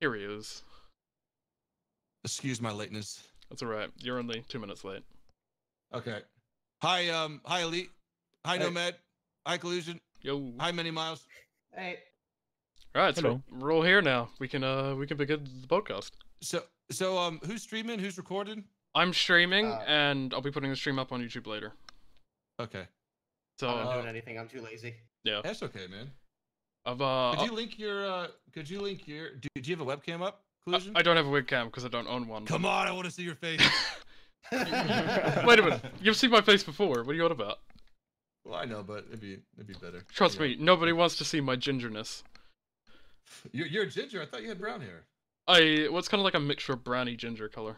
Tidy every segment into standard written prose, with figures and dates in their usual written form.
Here he is. Excuse my lateness. That's alright. You're only 2 minutes late. Okay. Hi, hi Elite. Hi Hey. Nomad. Hi Collusion. Yo. Hi Many Miles. Hey. Alright, so Hello. we're all here now. We can begin the podcast. So who's streaming? Who's recording? I'm streaming, and I'll be putting the stream up on YouTube later. Okay. So I'm not doing anything. I'm too lazy. yeah, That's okay, man. I've Could you link your do you have a webcam up, Collusion? I don't have a webcam because I don't own one. Come on, I want to see your face. Wait a minute, you've seen my face before. What are you on about? Well, I know, but it'd be better. Trust me, nobody wants to see my gingerness. You're a ginger. I thought you had brown hair. What's kind of like a mixture of browny ginger color.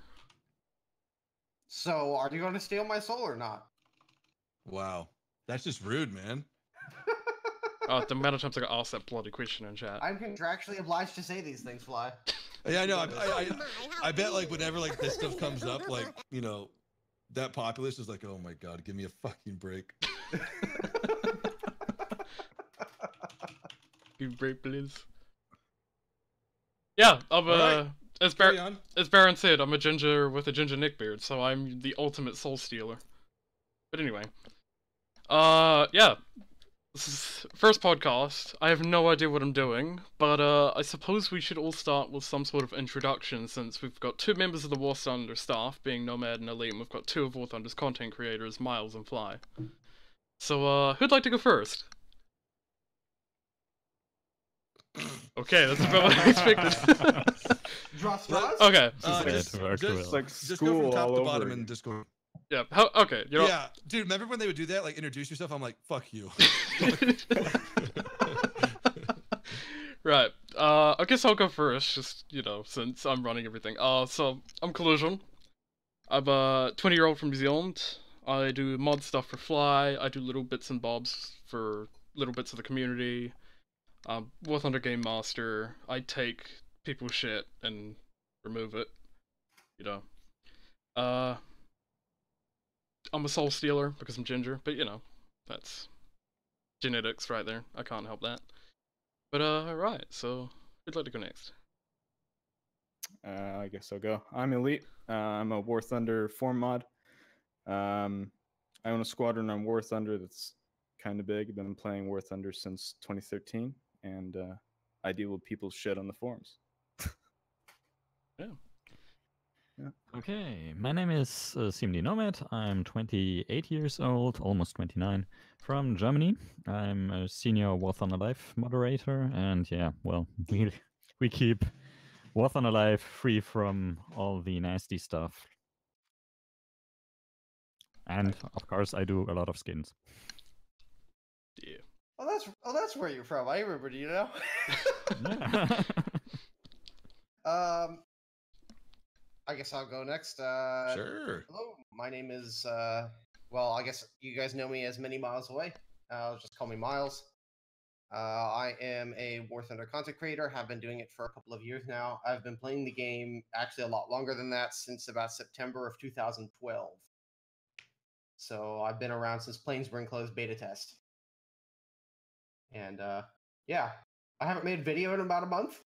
So, are you going to steal my soul or not? Wow, that's just rude, man. The amount of times I got asked that bloody question in chat. I'm contractually obliged to say these things, Phly. Yeah, I know. I bet like whenever like this stuff comes up, like that populace is like, oh my god, give me a fucking break. You break, please. Yeah, Right. as Baron said, I'm a ginger with a ginger neckbeard, so I'm the ultimate soul stealer. But anyway, yeah, this is first podcast. I have no idea what I'm doing, but I suppose we should all start with some sort of introduction, since we've got two members of the War Thunder staff, being Nomad and Elite, and we've got two of War Thunder's content creators, Miles and Phly. So, who'd like to go first? Okay, that's about what I expected. Draws straws? Okay. Just worked well. go Like from school top all to over bottom again. and just go. Yeah. Okay. You know. Yeah, dude. Remember when they would do that? Like introduce yourself. I'm like, fuck you. Right. I guess I'll go first, just, since I'm running everything. So, I'm Collusion. I'm a 20-year-old from New Zealand. I do mod stuff for Phly. I do little bits and bobs for little bits of the community. War Thunder Game Master. I take people's shit and remove it. I'm a soul stealer because I'm ginger, but that's genetics right there. I can't help that. But right, so who'd like to go next? I guess I'll go. I'm Elite. I'm a War Thunder form mod. I own a squadron on War Thunder that's kind of big. I've been playing War Thunder since 2013, and I deal with people's shit on the forums. Yeah. Okay, my name is CMDNomad. I'm 28 years old, almost 29, from Germany. I'm a senior War Thunder Live moderator, and yeah, well, we keep War Thunder Live free from all the nasty stuff. And of course, I do a lot of skins. Yeah. Oh, that's where you're from. I remember, Yeah. I guess I'll go next. Sure. Hello, my name is, well, I guess you guys know me as Many Miles Away. Just call me Miles. I am a War Thunder content creator, have been doing it for a couple of years now. I've been playing the game actually a lot longer than that, since about September of 2012. So I've been around since Planesburn closed beta test. And yeah, I haven't made a video in about a month,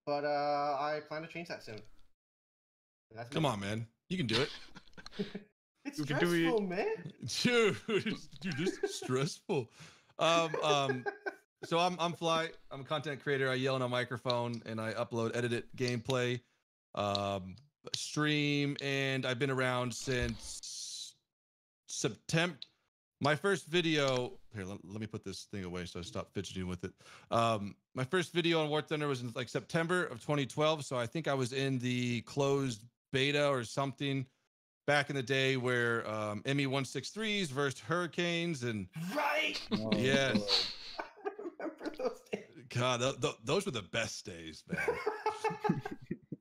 but I plan to change that soon. And that's me. Come on, man. You can do it. It's You can do it. stressful, man. Dude, this is stressful. So I'm Phly. I'm a content creator. I yell on a microphone and I upload edited gameplay, stream, and I've been around since September. My first video here. Let me put this thing away so I stop fidgeting with it. My first video on War Thunder was in like September of 2012. So I think I was in the closed beta or something back in the day where ME163s versus Hurricanes and Right. yes. I remember those days. God, those were the best days, man.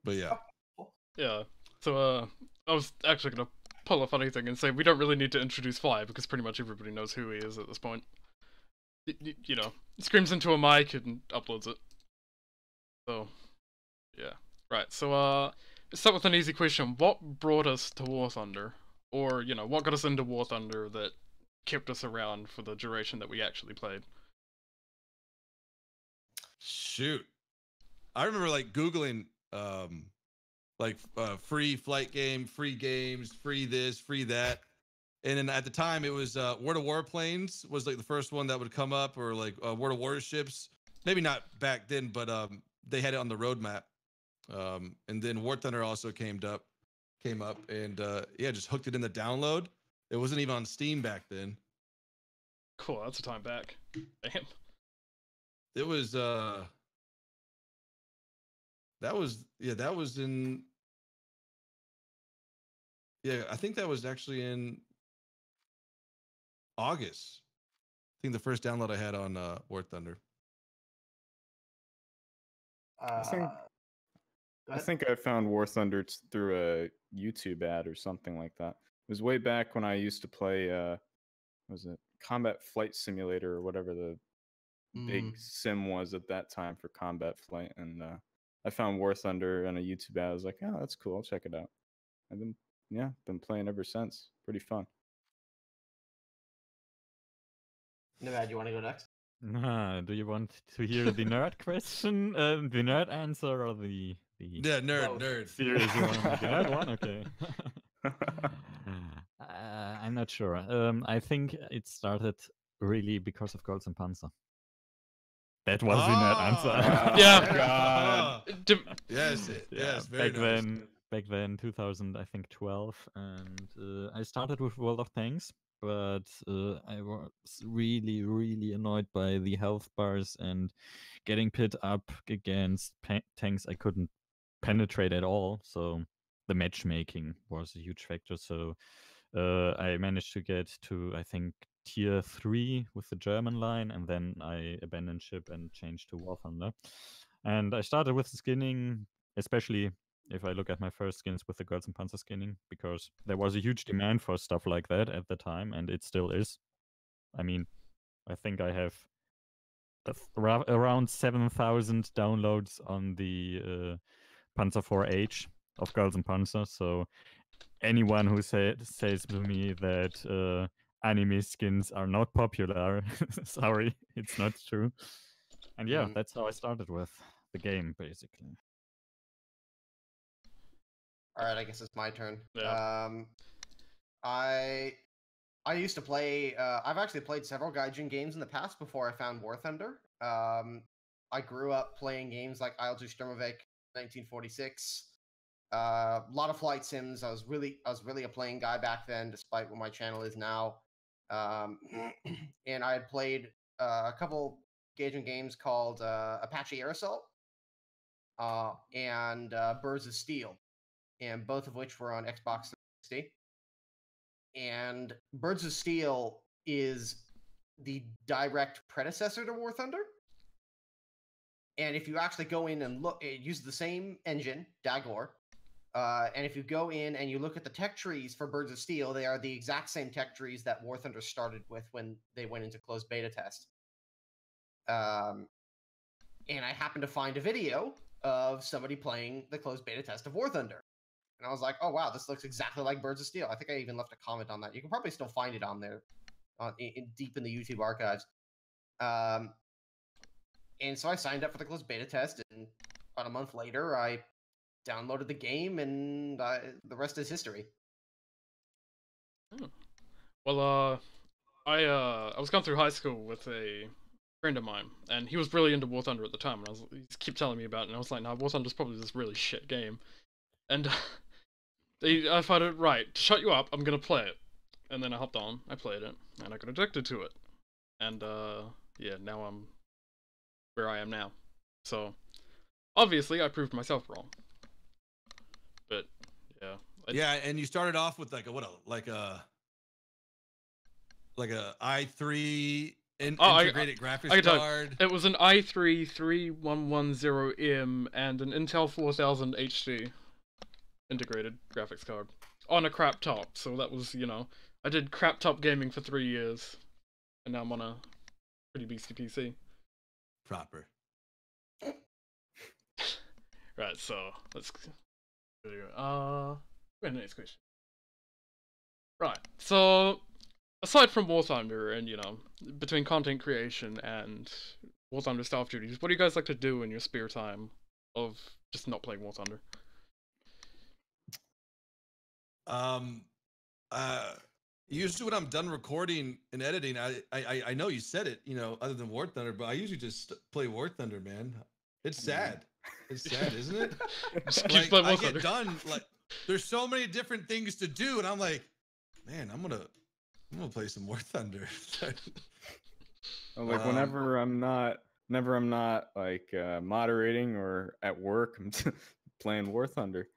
But yeah. Yeah. So I was actually gonna pull a funny thing and say we don't really need to introduce Phly because pretty much everybody knows who he is at this point. He screams into a mic and uploads it. So, yeah. Right. So let's start with an easy question. What brought us to War Thunder? Or, what got us into War Thunder that kept us around for the duration that we actually played? Shoot. I remember like Googling like free flight game, free games, free this, free that. And then at the time it was World of Warplanes was like the first one that would come up, or like World of Warships. Maybe not back then, but they had it on the roadmap. And then War Thunder also came up, and yeah, just hooked it in the download. It wasn't even on Steam back then. Cool, that's a time back. Damn. It was that was in, yeah, I think that was actually in August. I think the first download I had on War Thunder. I think Go I ahead. think I found War Thunder through a YouTube ad or something like that. It was way back when I used to play was it Combat Flight Simulator or whatever the big sim was at that time for combat flight, and I found War Thunder on a YouTube ad. I was like, oh, that's cool. I'll check it out. I've been playing ever since. Pretty fun. Nomad, you want to go next? Do you want to hear the nerd question, the nerd answer, or the Yeah, Both. nerd. serious one? The nerd one, okay. I'm not sure. I think it started really because of Golds and Panzer. That was the nerd answer. Yeah. God. D- Yes, yes, very back nice. back then, 2000, I think 12, and I started with World of Tanks, but I was really, really annoyed by the health bars and getting pit up against tanks I couldn't penetrate at all. So the matchmaking was a huge factor. So I managed to get to, I think, tier 3 with the German line, and then I abandoned ship and changed to War Thunder. And I started with the skinning, especially if I look at my first skins with the Girls and Panzer skinning, because there was a huge demand for stuff like that at the time, and it still is. I mean, I think I have around 7,000 downloads on the Panzer 4H of Girls and Panzer, so anyone who says to me that anime skins are not popular, sorry, it's not true. And yeah, that's how I started with the game, basically. All right, I guess it's my turn. Yeah. I used to play. I've actually played several Gaijin games in the past before I found War Thunder. I grew up playing games like Isle to Sturmovik, 1946. A lot of flight sims. I was really a playing guy back then, despite what my channel is now. And I had played a couple Gaijin games called Apache Air Assault and Birds of Steel, and both of which were on Xbox 360. And Birds of Steel is the direct predecessor to War Thunder. And if you actually go in and look, it uses the same engine, Dagor. And if you go in and you look at the tech trees for Birds of Steel, they are the exact same tech trees that War Thunder started with when they went into closed beta test. And I happened to find a video of somebody playing the closed beta test of War Thunder. And I was like, oh, wow, this looks exactly like Birds of Steel. I think I even left a comment on that. You can probably still find it on there, deep in the YouTube archives. And so I signed up for the closed beta test, and about a month later, I downloaded the game, and the rest is history. Well, I was going through high school with a friend of mine, and he was really into War Thunder at the time, and he kept telling me about it, and I was like, nah, War Thunder's probably this really shit game. And I found it right. To shut you up, I'm gonna play it. And then I hopped on, I played it, and I got addicted to it. And yeah, now I'm where I am now. So obviously I proved myself wrong. But yeah. Yeah, and you started off with like a i3 integrated graphics card. It was an i3 3110M and an Intel 4000 HD integrated graphics card on a crap top. So that was, you know, I did crap top gaming for 3 years, and now I'm on a pretty beastie PC. Proper. Right, so let's go the next question. Right, so aside from War Thunder and, you know, between content creation and War Thunder staff duties, what do you guys like to do in your spare time of just not playing War Thunder? Usually when I'm done recording and editing, I know you said it, you know, other than War Thunder, but I usually just play War Thunder, man. It's sad. It's sad, isn't it? Just keep Like playing I War get Thunder. done, like there's so many different things to do, and I'm like, man, I'm gonna play some War Thunder. Like whenever I'm not like moderating or at work, I'm playing War Thunder.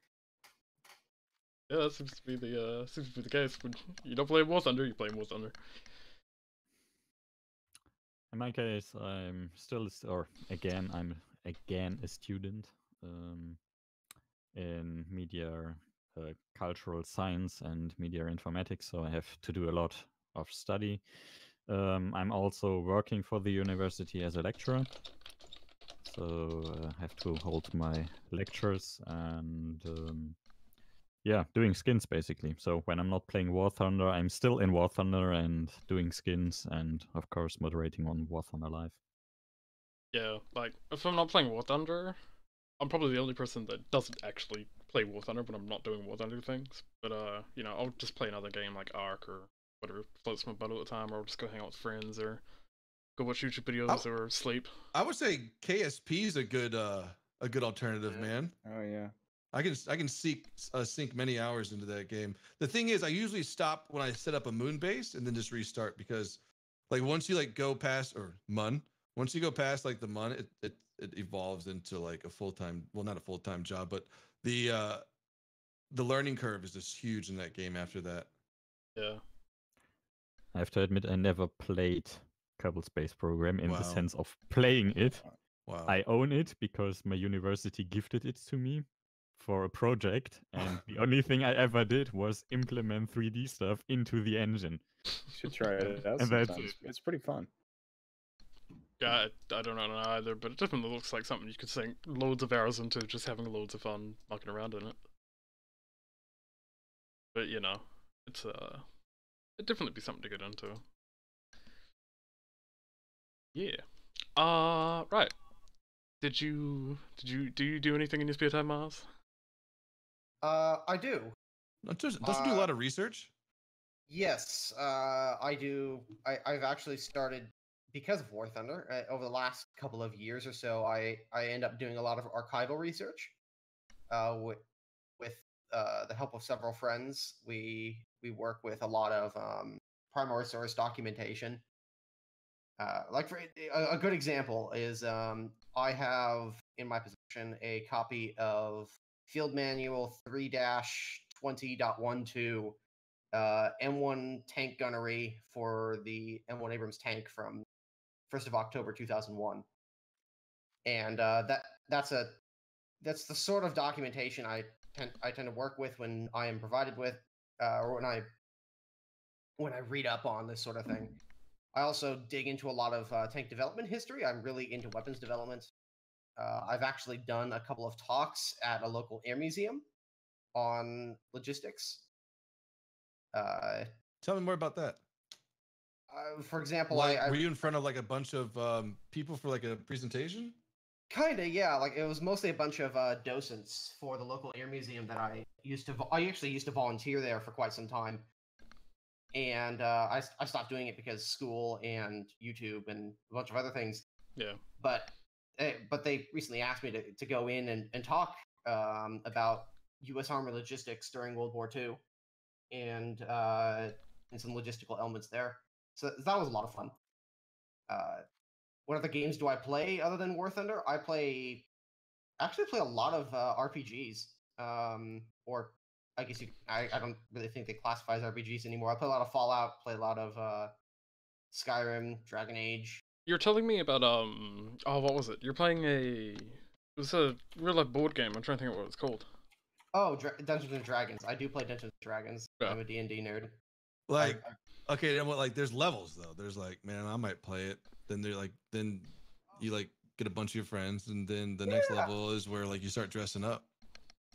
Yeah, that seems to be the case. When you don't play War Thunder, you play War Thunder. In my case, I'm still, I'm again a student in media, cultural science and media informatics, so I have to do a lot of study. I'm also working for the university as a lecturer, so I have to hold my lectures and yeah, doing skins basically. So when I'm not playing War Thunder, I'm still in War Thunder and doing skins and of course moderating on War Thunder Live. Yeah, like if I'm not playing War Thunder, I'm probably the only person that doesn't actually play War Thunder when I'm not doing War Thunder things. But you know, I'll just play another game like Ark or whatever floats my boat at the time, or I'll just go hang out with friends or go watch YouTube videos or sleep. I would say KSP is a good alternative, man. Oh yeah. I can sink many hours into that game. The thing is, I usually stop when I set up a moon base and then just restart, because like once you like go past once you go past like the mun, it evolves into like a full-time, well, not a full-time job, but the learning curve is just huge in that game after that. Yeah. I have to admit, I never played Kerbal Space Program in Wow. the sense of playing it. Wow. I own it because my university gifted it to me for a project, and the only thing I ever did was implement 3D stuff into the engine. You should try it out And that's sometimes. it. It's pretty fun. Yeah, I don't know either, but it definitely looks like something you could sink loads of hours into, just having loads of fun mucking around in it. But you know, it'd definitely be something to get into. Yeah. Right. Do you do anything in your spare time, Mars? I do. Doesn't do a lot of research? Yes, I do. I've actually started, because of War Thunder, over the last couple of years or so. I end up doing a lot of archival research. With the help of several friends, we work with a lot of primary source documentation. Like for a good example is I have in my possession a copy of Field Manual 3-20.12 M1 tank gunnery for the M1 Abrams tank from 1st of October 2001, and that's the sort of documentation I tend to work with when I am provided with, or when I read up on this sort of thing. I also dig into a lot of tank development history. I'm really into weapons development. I've actually done a couple of talks at a local air museum on logistics. Tell me more about that. For example, like, were you in front of like a bunch of people for like a presentation? Kinda, yeah. Like it was mostly a bunch of docents for the local air museum that I actually used to volunteer there for quite some time. And I stopped doing it because school and YouTube and a bunch of other things. Yeah. But they recently asked me to go in and talk about U.S. Army logistics during World War II and some logistical elements there. So that was a lot of fun. What other games do I play other than War Thunder? I actually play a lot of RPGs. Or I guess I don't really think they classify as RPGs anymore. I play a lot of Fallout, play a lot of Skyrim, Dragon Age. You're telling me about oh, what was it? You're playing it was a real life board game. I'm trying to think of what it's called. Oh, Dungeons and Dragons. I do play Dungeons and Dragons. Yeah. I'm a D&D nerd. Like, okay, then what? Like, there's levels though. There's like, man, I might play it. Then then you like get a bunch of your friends, and then the next level is where like you start dressing up.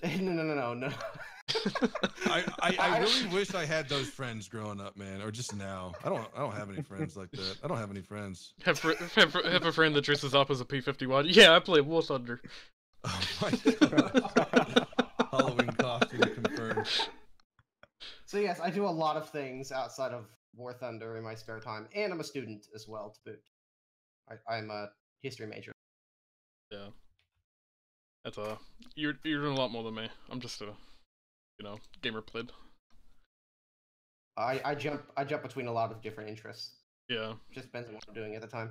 No. I really wish I had those friends growing up, man, or just now. I don't have any friends like that. I don't have any friends. Have a friend that dresses up as a P-51. Yeah, I play War Thunder. Oh my god. Halloween costume confirmed. So yes, I do a lot of things outside of War Thunder in my spare time, and I'm a student as well to boot. I'm a history major. Yeah. That's you're doing a lot more than me. I'm just a, gamer plid. I jump between a lot of different interests. Yeah. Just depends on what I'm doing at the time.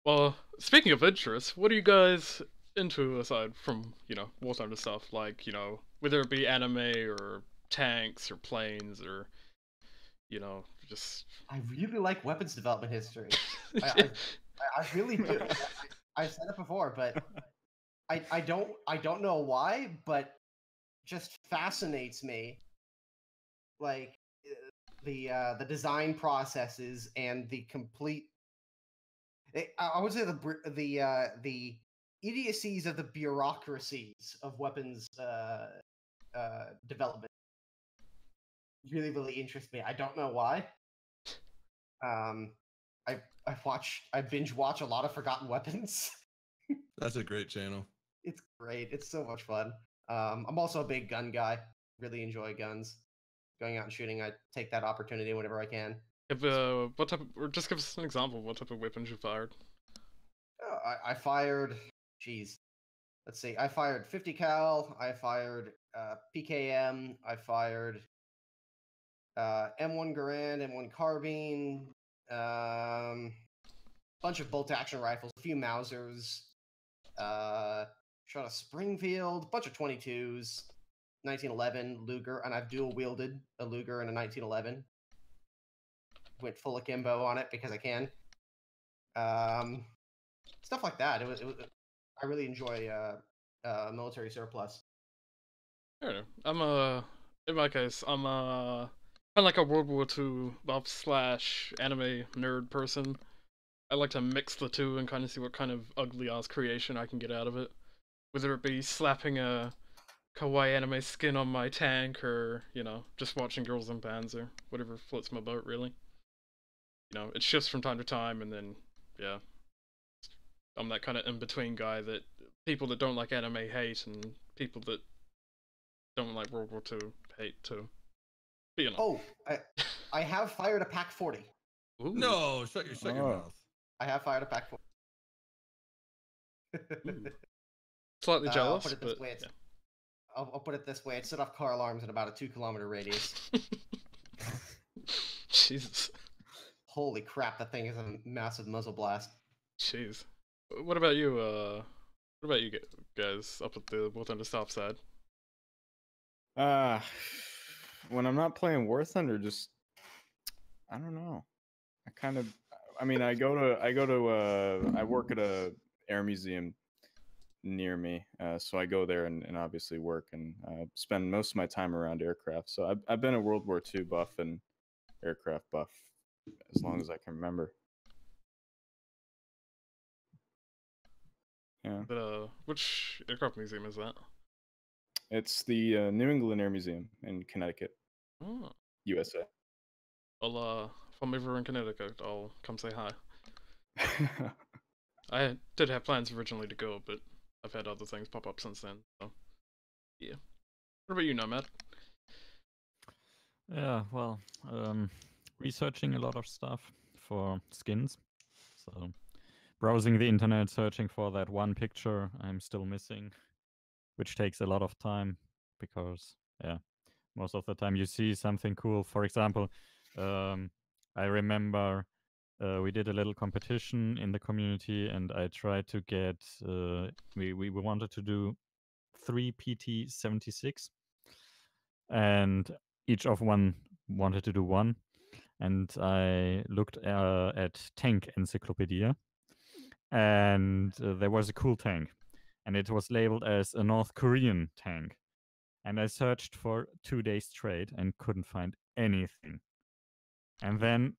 Well, speaking of interests, what are you guys into aside from, War Thunder stuff? Like, whether it be anime or tanks or planes or, just. I really like weapons development history. I really do. I've said it before, but I don't know why, but just fascinates me. Like the design processes and the complete. I would say the idiocies of the bureaucracies of weapons development really interest me. I don't know why. I binge watch a lot of Forgotten Weapons. That's a great channel. It's great. It's so much fun. I'm also a big gun guy. Really enjoy guns. Going out and shooting, I take that opportunity whenever I can. If, what type of, or just give us an example of what type of weapons you fired. I fired, geez, let's see. I fired 50 cal. I fired PKM. I fired M1 Garand, M1 carbine, bunch of bolt action rifles, a few Mausers, shot a Springfield, bunch of 22s, 1911 Luger, and I've dual wielded a Luger and a 1911. Went full akimbo on it because I can. Stuff like that. It was. I really enjoy military surplus. I don't know. In my case, I'm kind of like a World War II buff / anime nerd person. I like to mix the two and kind of see what kind of ugly ass creation I can get out of it. Whether it be slapping a kawaii anime skin on my tank or, just watching girls in Panzer. Whatever floats my boat, really. It shifts from time to time, and then, yeah. I'm that kind of in-between guy that people that don't like anime hate, and people that don't like World War II hate too. But, Oh, I have fired a Pack 40. Ooh. No, shut your mouth. I have fired a Pack 40. Slightly jealous, I'll put it this but way, yeah. I'll put it this way. It set off car alarms in about a 2-kilometer radius. Jesus. Holy crap, that thing is a massive muzzle blast. Jeez. What about you, guys up at the War Thunder South side? When I'm not playing War Thunder, just I don't know. I work at a air museum near me, so I go there and obviously work and spend most of my time around aircraft. So I've been a World War II buff and aircraft buff as long as I can remember. Yeah. But which aircraft museum is that? It's the New England Air Museum in Connecticut, Oh. USA. Well, if I'm ever in Connecticut, I'll come say hi. I did have plans originally to go, but I've had other things pop up since then, so yeah. What about you, Nomad? Yeah, well, researching a lot of stuff for skins. So, browsing the internet, searching for that one picture I'm still missing, which takes a lot of time because, yeah, most of the time you see something cool. For example, I remember we did a little competition in the community, and I tried to get. We wanted to do 3 PT-76, and each of one wanted to do one. And I looked at Tank Encyclopedia, and there was a cool tank, and it was labeled as a North Korean tank. And I searched for 2 days straight and couldn't find anything. And then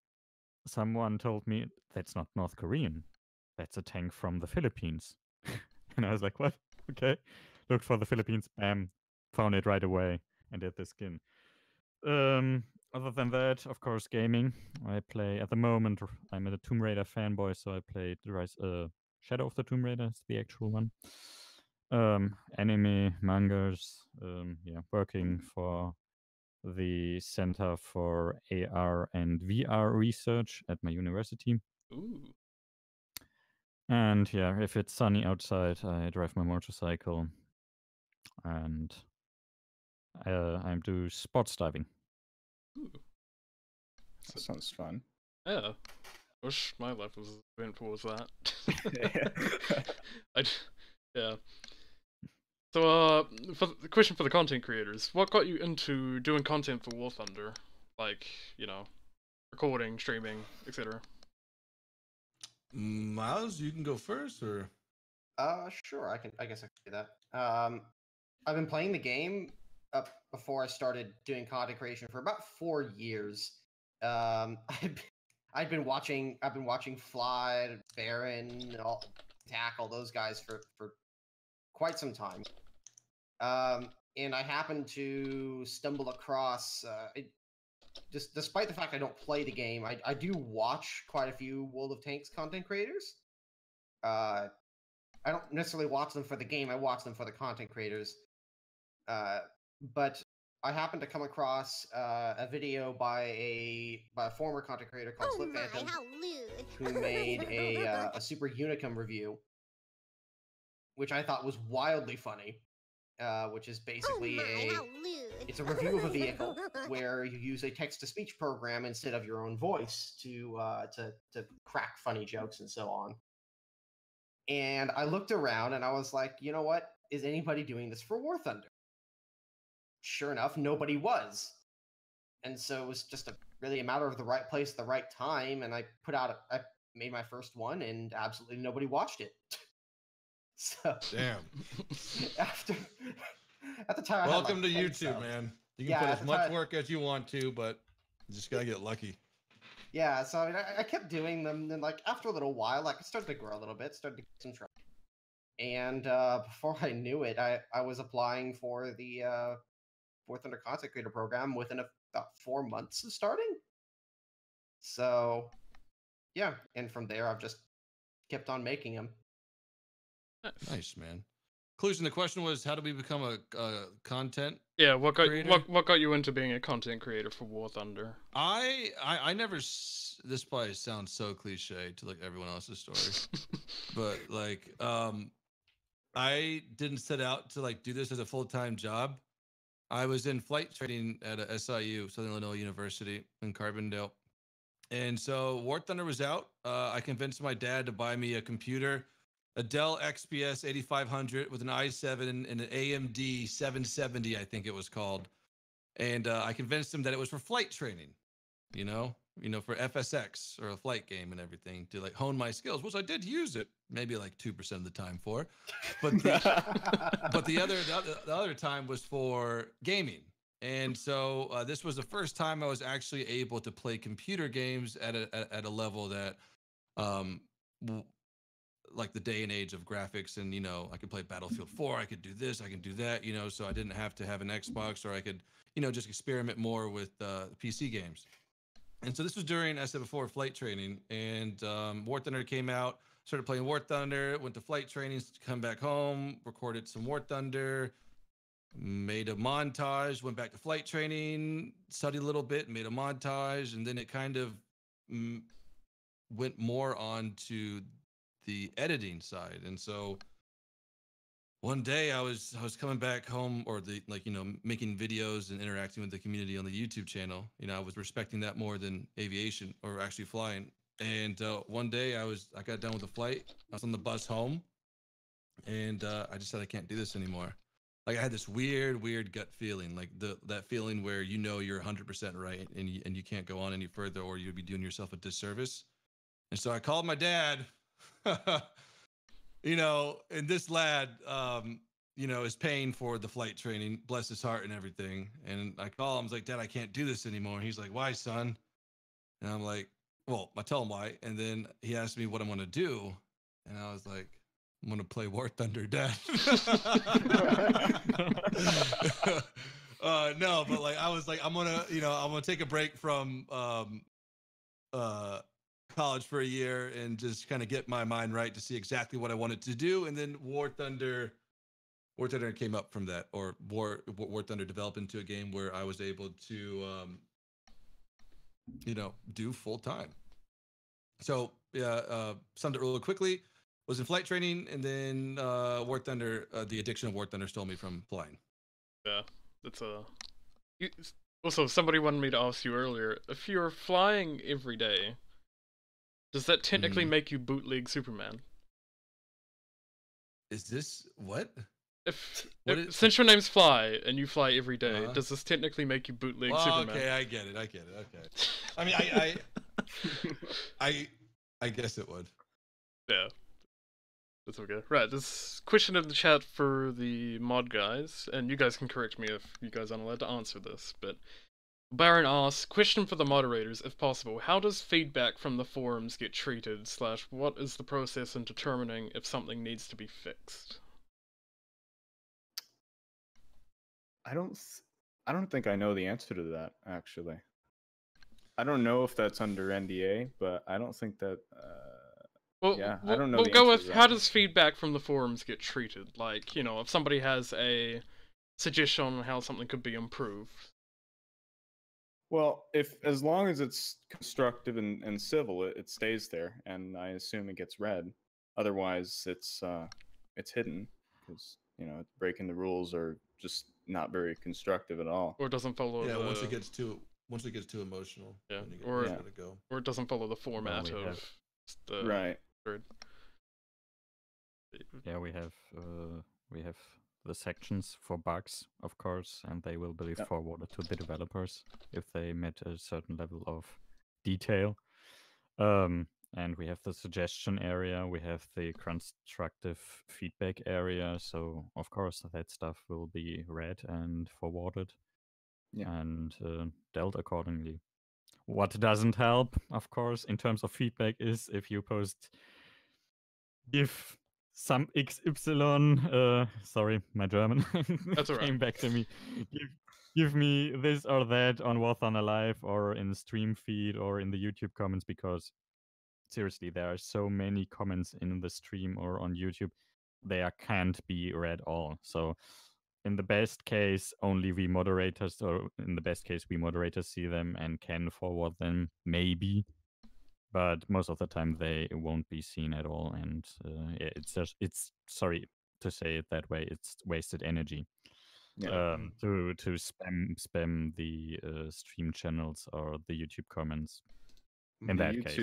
someone told me, that's not North Korean. That's a tank from the Philippines. And I was like, what? Okay. Looked for the Philippines, bam, found it right away, and did the skin. Other than that, of course, gaming. I play, at the moment, I'm a Tomb Raider fanboy, so I played Shadow of the Tomb Raider, it's the actual one. Anime, mangas, yeah, working for the Center for AR and VR Research at my university. Ooh. And yeah, if it's sunny outside, I drive my motorcycle and I do sports diving. Ooh. That sounds fun. Yeah. Wish my life was as eventful as that. Yeah. So, the question for the content creators: what got you into doing content for War Thunder? Like, recording, streaming, etc. Miles, you can go first, or Sure. I guess I can do that. I've been playing the game up before I started doing content creation for about 4 years. I've been watching Phly, Baron, all those guys for quite some time. And I happened to stumble across just despite the fact I don't play the game, I do watch quite a few World of Tanks content creators. I don't necessarily watch them for the game; I watch them for the content creators. But I happened to come across a video by a former content creator called Slip Phantom, who made a Super Unicum review, which I thought was wildly funny. Which is basically it's a review of a vehicle where you use a text-to-speech program instead of your own voice to crack funny jokes and so on. And I looked around and I was like, you know what? Is anybody doing this for War Thunder? Sure enough, nobody was. And so it was just really a matter of the right place at the right time. And I made my first one, and absolutely nobody watched it. So damn. At the time, Welcome I had like to 10 YouTube, subs. man. You can Yeah, put at as the much time- work as you want to, but you just gotta get lucky. Yeah, so I mean, I kept doing them, and like after a little while, like it started to grow a little bit, started to get some traction. And before I knew it, I was applying for the War Thunder Content Creator program within about 4 months of starting. So yeah, and from there I've just kept on making them. Nice, man. Conclusion, the question was, how do we become a content? Yeah, what Creator? got you into being a content creator for War Thunder? I never. This probably sounds so cliche to like everyone else's story, but like, I didn't set out to like do this as a full-time job. I was in flight training at a SIU, Southern Illinois University in Carbondale, and so War Thunder was out. I convinced my dad to buy me a computer, a Dell XPS 8500 with an i7 and an AMD 770, I think it was called. And I convinced him that it was for flight training, you know, for FSX or a flight game and everything to like hone my skills, which I did use it maybe like 2% of the time for, but the other time was for gaming. And so this was the first time I was actually able to play computer games at a level that, like the day and age of graphics, and I could play Battlefield 4, I could do this, I can do that, so I didn't have to have an Xbox, or I could just experiment more with PC games. And so this was during, I said before, flight training, and War Thunder came out, started playing War Thunder, went to flight training, come back home, recorded some War Thunder, made a montage, went back to flight training, studied a little bit, made a montage, and then it kind of went more on to the editing side. And so one day I was coming back home, or making videos and interacting with the community on the YouTube channel. I was respecting that more than aviation or actually flying. And one day I got done with the flight. I was on the bus home, and I just said, I can't do this anymore. Like I had this weird gut feeling, like that feeling where you're 100% right, and you can't go on any further, or you'd be doing yourself a disservice. And so I called my dad. And this lad, is paying for the flight training, bless his heart and everything. And I call him, I was like, Dad, I can't do this anymore. He's like, why, son? And I'm like, well, I tell him why. And then he asked me what I'm going to do. And I was like, I'm going to play War Thunder, Dad. No, but like, I was like, I'm going to take a break from, college for a year and just kind of get my mind right to see exactly what I wanted to do. And then War Thunder War Thunder came up from that, or War Thunder developed into a game where I was able to, do full time. So yeah, summed it real quickly. Was in flight training, and then War Thunder, the addiction of War Thunder stole me from flying. Yeah, it's a. Also, somebody wanted me to ask you earlier, if you're flying every day, does that technically make you bootleg Superman? Is this what? Since your name's Phly and you fly every day, does this technically make you bootleg Superman? Okay, I get it. Okay. I mean, I guess it would. Yeah. That's okay. Right, this question in the chat for the mod guys, and you guys can correct me if you guys aren't allowed to answer this, but Baron asks, question for the moderators, if possible, how does feedback from the forums get treated, / what is the process in determining if something needs to be fixed? I don't think I know the answer to that, actually. I don't know if that's under NDA, but I don't think that I don't know. We'll go with how does feedback from the forums get treated? Like, if somebody has a suggestion on how something could be improved. Well, as long as it's constructive and civil, it stays there, and I assume it gets read. Otherwise, it's hidden because it's breaking the rules or just not very constructive at all. Or it doesn't follow. Yeah, once it gets too emotional. Yeah, or it doesn't follow the format of the right. Yeah, we have the sections for bugs, of course, and they will be forwarded to the developers if they met a certain level of detail. And we have the suggestion area, we have the constructive feedback area, so of course that stuff will be read and forwarded and dealt accordingly. What doesn't help, of course, in terms of feedback is if you post give some XY, sorry, my German That's all right. came back to me. Give me this or that on War Thunder Live or in stream feed or in the YouTube comments, because seriously, there are so many comments in the stream or on YouTube. They can't be read all. So in the best case, only we moderators, or in the best case, we moderators see them and can forward them, maybe. But most of the time, they won't be seen at all. And it's sorry to say it that way, it's wasted energy. To spam the stream channels or the YouTube comments. In that case,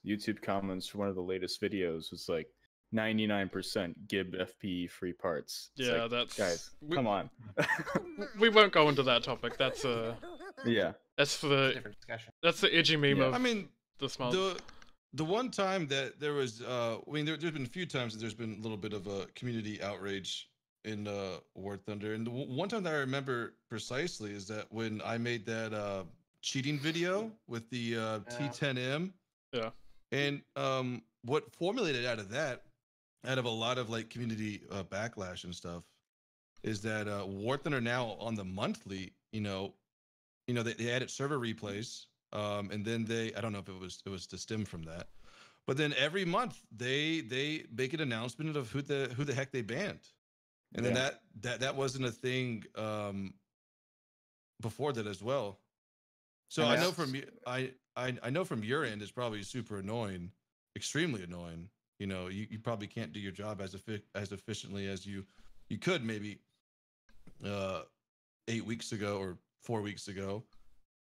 YouTube comments for one of the latest videos was like 99% Gib FP free parts. It's yeah, like, that's guys. Come on. We won't go into that topic. That's That's the different discussion. That's the edgy meme of. I mean, this month. The one time that there was, there's been a few times that there's been a little bit of a community outrage in War Thunder, and the one time that I remember precisely is that when I made that cheating video with the T10M. Yeah. And what formulated out of that, out of a lot of like community backlash and stuff, is that War Thunder now on the monthly, they added server replays, and then I don't know if it was to stem from that, but then every month they make an announcement of who the heck they banned, and then that wasn't a thing before that as well. So I know from I know from your end it's probably super annoying, extremely annoying. You probably can't do your job as efficiently as you could maybe 8 weeks ago or 4 weeks ago.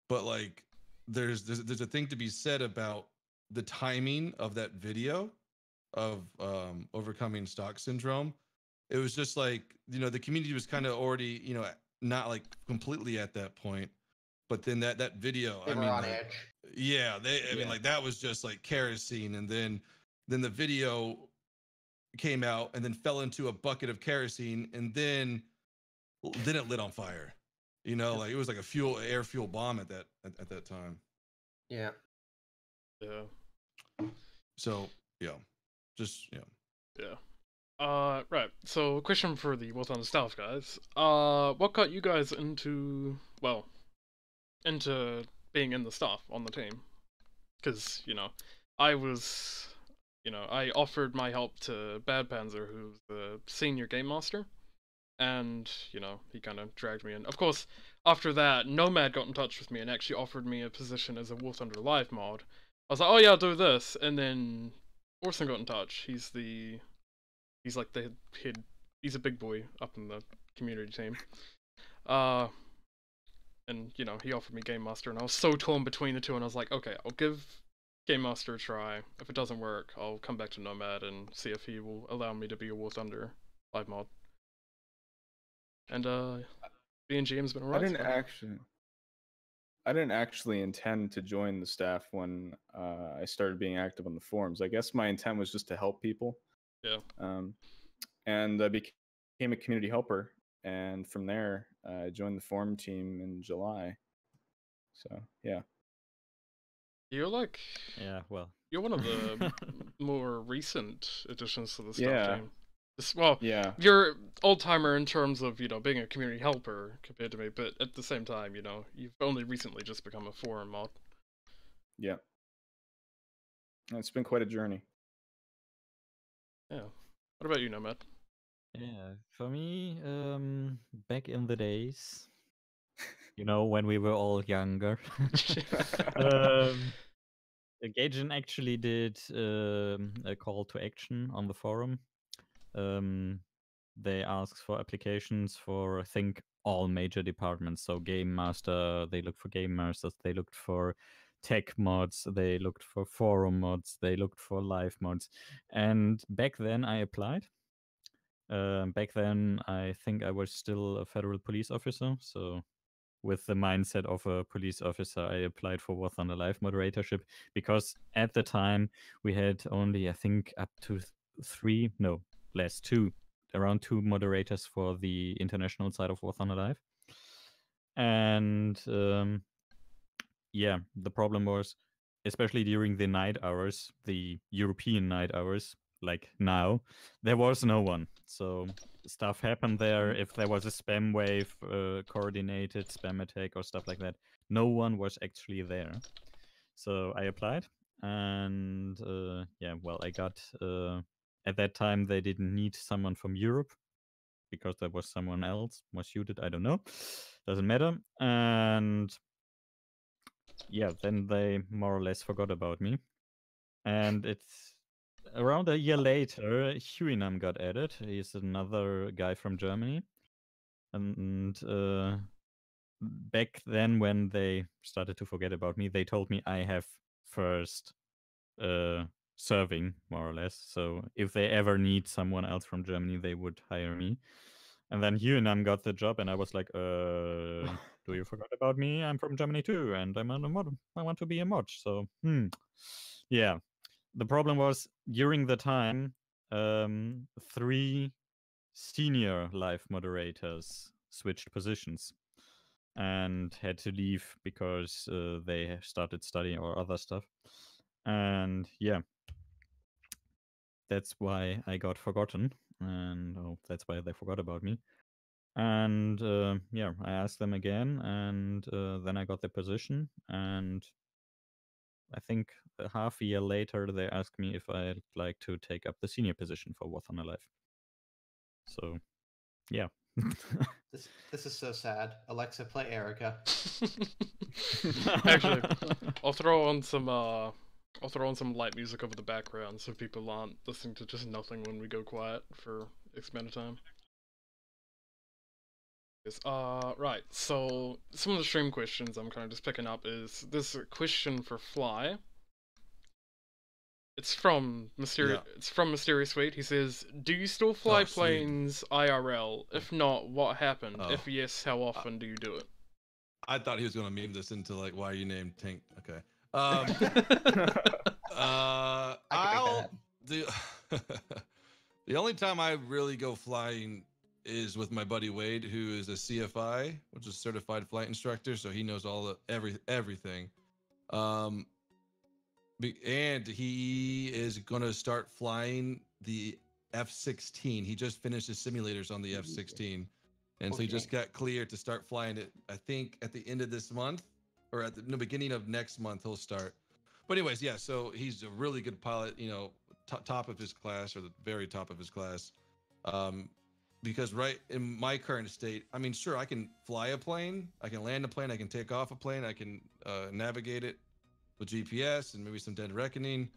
But like there's a thing to be said about the timing of that video of overcoming stock syndrome. It was just like, the community was kind of already, not like completely at that point. But then that video, They were on edge. Yeah, I mean, like that was just like kerosene, and then the video came out and then fell into a bucket of kerosene, and then it lit on fire. Like it was like a air fuel bomb at that time. Yeah. Yeah. So yeah. Right. So, question for the War Thunder staff guys. What got you guys into being in the staff on the team? Because I offered my help to Bad Panzer, who's the senior game master, and you know, he kind of dragged me in. Of course, after that, Nomad got in touch with me and actually offered me a position as a War Thunder Live mod. I was like, oh yeah, I'll do this, and then Orson got in touch. He's like the head. He's a big boy up in the community team. And you know, he offered me Game Master, and I was so torn between the two, and I was like, okay, I'll give Game Master a try. If it doesn't work, I'll come back to Nomad and see if he will allow me to be a War Thunder Live mod. And BNGM's been alright. I didn't actually intend to join the staff when I started being active on the forums. I guess my intent was just to help people. Yeah. And I became a community helper, and from there, I joined the forum team in July. So yeah. You're like, Yeah, well, you're one of the more recent additions to the staff Yeah. team. Well, Yeah. you're old timer in terms of, you know, being a community helper compared to me, but at the same time, you know, you've only recently just become a forum mod. Yeah. It's been quite a journey. Yeah. What about you, Nomad? yeah. For me, back in the days, you know, when we were all younger, um, Gaijin actually did a call to action on the forum. They asked for applications for, I think, all major departments. So Game Master, they looked for Game Masters, they looked for tech mods, they looked for forum mods, they looked for live mods. And back then I applied. Back then, I think I was still a federal police officer. So with the mindset of a police officer, I applied for War Thunder Live moderatorship because at the time we had only, I think, up to around two moderators for the international side of War Thunder Live. And yeah, the problem was, especially during the night hours, the European night hours, like now, there was no one. So stuff happened there. If there was a spam wave, coordinated spam attack or stuff like that, no one was actually there. So I applied, and yeah, well, I got. At that time, they didn't need someone from Europe because there was someone else more suited. I don't know. Doesn't matter. And yeah, then they more or less forgot about me. And it's around a year later, Huinam got added. He's another guy from Germany. And back then, when they started to forget about me, they told me I have first serving, more or less. So if they ever need someone else from Germany, they would hire me. And then Huinam got the job, and I was like, do you forget about me? I'm from Germany too, and I'm on a mod. I want to be a mod. So, yeah. The problem was during the time, 3 senior live moderators switched positions and had to leave because they started studying or other stuff. And yeah, that's why I got forgotten, and that's why they forgot about me. And yeah, I asked them again, and then I got the position. And I think a half a year later, they asked me if I'd like to take up the senior position for War Thunder Live. So, yeah. This is so sad. Alexa, play Erica. Actually, I'll throw on some light music over the background so people aren't listening to just nothing when we go quiet for X amount of time. Right, so some of the stream questions I'm kind of just picking up is this question for Phly. It's from Mysterious Sweet. He says, "Do you still fly planes IRL? If not, what happened? If yes, how often do you do it?" I thought he was gonna meme this into like, why are you named Tank? Okay. The only time I really go flying is with my buddy Wade, who is a CFI, which is certified flight instructor, so he knows all the everything. And he is gonna start flying the F-16. He just finished his simulators on the F-16, and so he just got cleared to start flying it. I think at the end of this month, or at the beginning of next month, he'll start. But anyways, yeah. So he's a really good pilot. You know, top of his class, or the very top of his class. because right in my current state, I mean, sure, I can fly a plane, I can land a plane, I can take off a plane, I can navigate it with GPS and maybe some dead reckoning.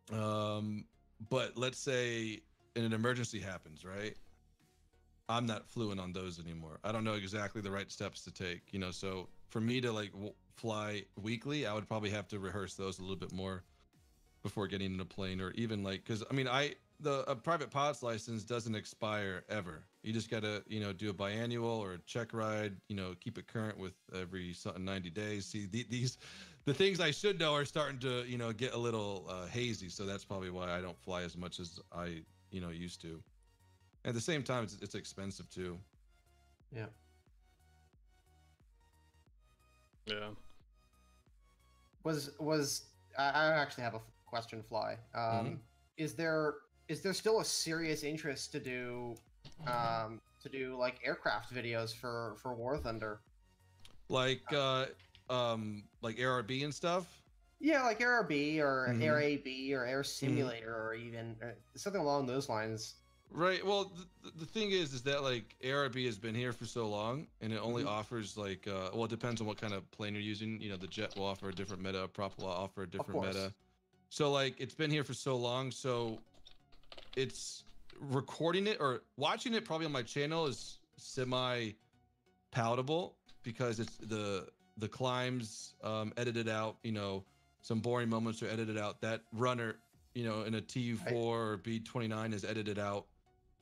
But let's say an emergency happens, right? I'm not fluent on those anymore. I don't know exactly the right steps to take, you know. So for me to like fly weekly, I would probably have to rehearse those a little bit more before getting in a plane, or even like, because I mean, a private pilot's license doesn't expire ever. You just gotta, you know, do a biannual or a check ride, you know, keep it current with every 90 days. See, the things I should know are starting to, you know, get a little hazy. So that's probably why I don't fly as much as I, you know, used to. At the same time, it's expensive too. Yeah. Yeah. Was I actually have a question, Phly. Is there still a serious interest to do like aircraft videos for War Thunder? Like ARB and stuff? Yeah, like ARB or Air AB or Air Simulator or even something along those lines. Right. Well, the thing is that like ARB has been here for so long, and it only offers like well, it depends on what kind of plane you're using. You know, the jet will offer a different meta, a prop will offer a different meta. So like it's been here for so long, so it's recording it or watching it probably on my channel is semi palatable because it's the climbs edited out. You know, some boring moments are edited out. That runner, you know, in a TU4 or B29 is edited out.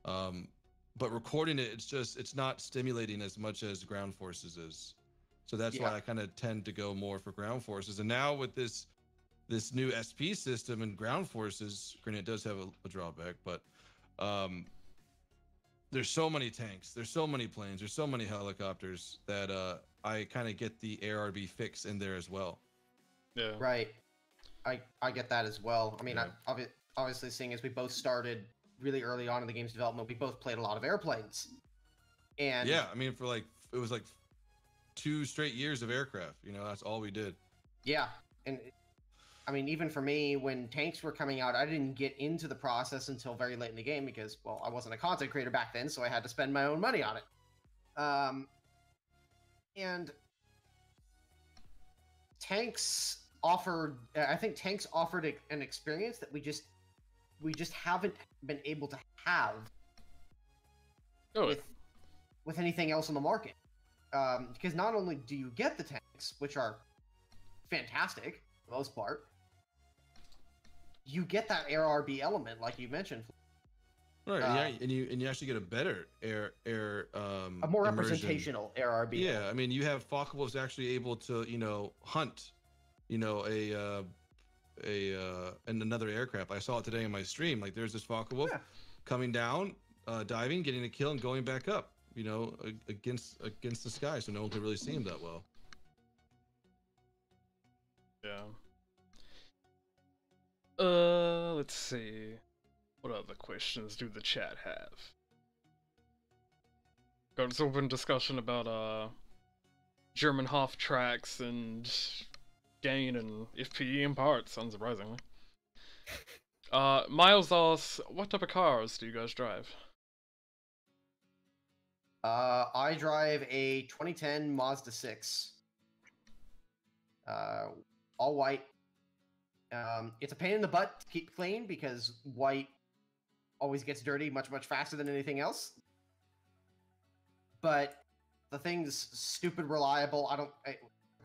But recording it, it's not stimulating as much as ground forces is. So that's why I kind of tend to go more for ground forces. And now with this new SP system and ground forces, granted it does have a drawback, but there's so many tanks, there's so many planes, there's so many helicopters that I kind of get the ARB fix in there as well. Yeah. Right. I get that as well. I mean, obviously, seeing as we both started really early on in the game's development, we both played a lot of airplanes. And yeah, I mean, it was like 2 straight years of aircraft. You know, that's all we did. Yeah, and I mean, even for me, when tanks were coming out, I didn't get into the process until very late in the game because, well, I wasn't a content creator back then, so I had to spend my own money on it. And tanks offered, I think tanks offered an experience that we just haven't been able to have with anything else on the market. Because not only do you get the tanks, which are fantastic for the most part, you get that ARB element, like you mentioned. Right, yeah, and you actually get a better air a more immersion. representational ARB. Yeah, element. I mean, you have Focke-Wulf's actually able to, you know, hunt, you know, and another aircraft. I saw it today in my stream. Like, there's this Focke-Wulf coming down, diving, getting a kill, and going back up. You know, against the sky, so no one can really see him that well. Yeah. Let's see. What other questions do the chat have? Got this open discussion about German Hof tracks and gain and FPE in parts, unsurprisingly. Miles asks, what type of cars do you guys drive? I drive a 2010 Mazda 6. All white. It's a pain in the butt to keep clean because white always gets dirty much faster than anything else. But the thing's stupid reliable. I've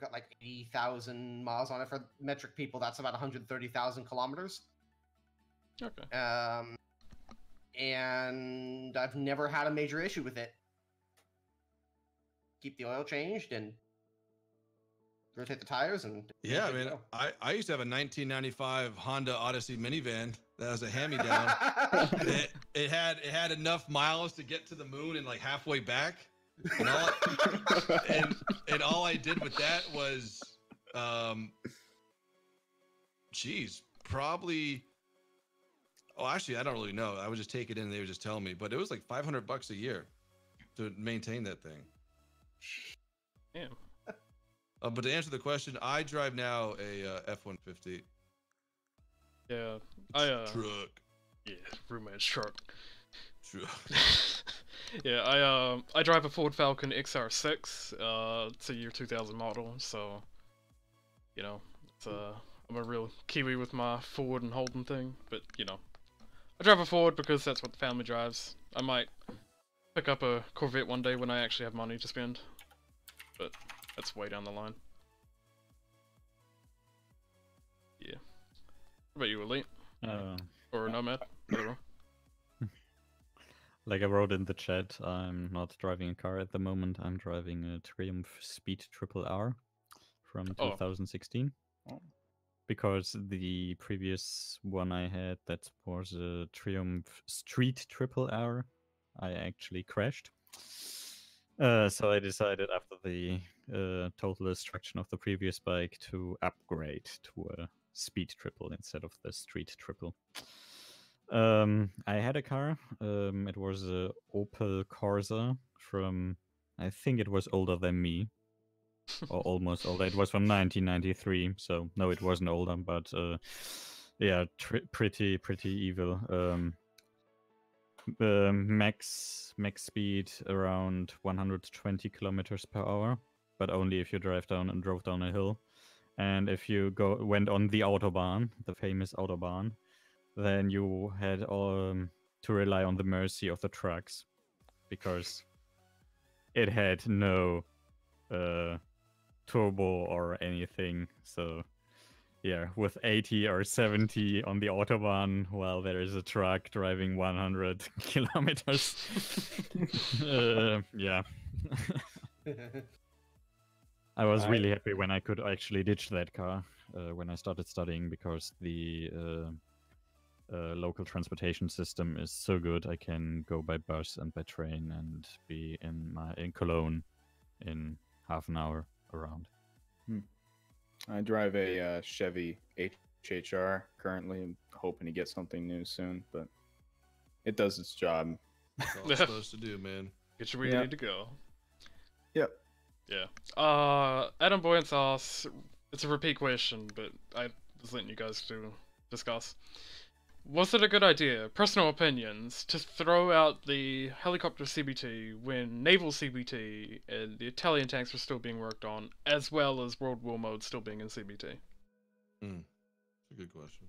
got like 80,000 miles on it. For metric people, that's about 130,000 kilometers. Okay. And I've never had a major issue with it. Keep the oil changed and rotate the tires and yeah, I mean, I used to have a 1995 Honda Odyssey minivan that was a hand-me-down. it had enough miles to get to the moon and like halfway back, and all I did with that was probably, oh, actually I don't really know, I would just take it in and they would just tell me, but it was like $500 a year to maintain that thing. Damn. But to answer the question, I drive now a F-150. Yeah, truck. Yeah, roommate's truck. True. Yeah, I drive a Ford Falcon XR6. It's a year 2000 model, so you know, it's I'm a real Kiwi with my Ford and Holden thing. But you know, I drive a Ford because that's what the family drives. I might pick up a Corvette one day when I actually have money to spend, but that's way down the line. Yeah. What about you, Elite? Or Nomad? Whatever. Like I wrote in the chat, I'm not driving a car at the moment. I'm driving a Triumph Speed Triple R from Oh. 2016. Because the previous one I had, that was a Triumph Street Triple R, I actually crashed. So I decided after the total destruction of the previous bike to upgrade to a Speed Triple instead of the Street Triple. I had a car. It was a Opel Corsa from, I think it was older than me, or almost older. It was from 1993, so no, it wasn't older, but yeah, pretty evil. Max speed around 120 kilometers per hour, but only if you drove down a hill. And if you went on the autobahn, the famous autobahn, then you had to rely on the mercy of the trucks, because it had no turbo or anything. So yeah, with 80 or 70 on the autobahn while there is a truck driving 100 kilometers. Yeah. I was really happy when I could actually ditch that car when I started studying, because the local transportation system is so good. I can go by bus and by train and be in Cologne in half an hour around. I drive a Chevy HHR currently. I'm hoping to get something new soon, but it does its job. That's all it's supposed to do, man. Get you where you need to go. Yep. Yeah. Adam Boy and Sauce, it's a repeat question, but I was letting you guys to discuss. Was it a good idea, personal opinions, to throw out the helicopter CBT when naval CBT and the Italian tanks were still being worked on, as well as World War mode still being in CBT? That's a good question.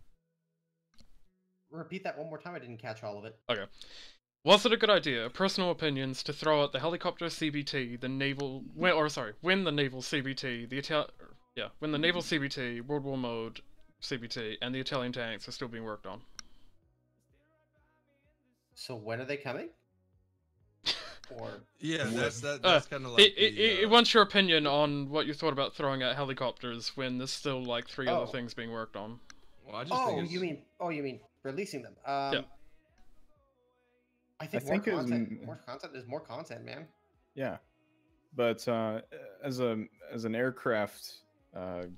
Repeat that one more time. I didn't catch all of it. Okay. Was it a good idea, personal opinions, to throw out the helicopter CBT, the naval, when the naval CBT, when the naval CBT, World War mode CBT, and the Italian tanks are still being worked on? So when are they coming? Or yeah, that's kind of like it wants your opinion on what you thought about throwing out helicopters when there's still like three other things being worked on. Well, I just think you mean releasing them? Yeah. I think more content is more content, man. Yeah, but as an aircraft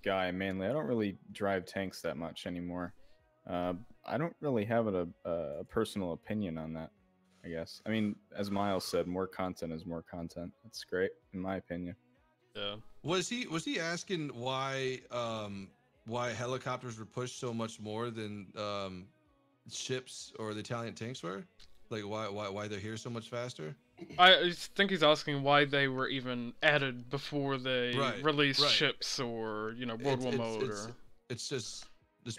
guy mainly, I don't really drive tanks that much anymore. I don't really have a personal opinion on that, I guess. I mean, as Miles said, more content is more content. That's great, in my opinion. Yeah. Was he asking why helicopters were pushed so much more than ships or the Italian tanks were? Like why they're here so much faster? I think he's asking why they were even added before they released ships or World War mode or. It's just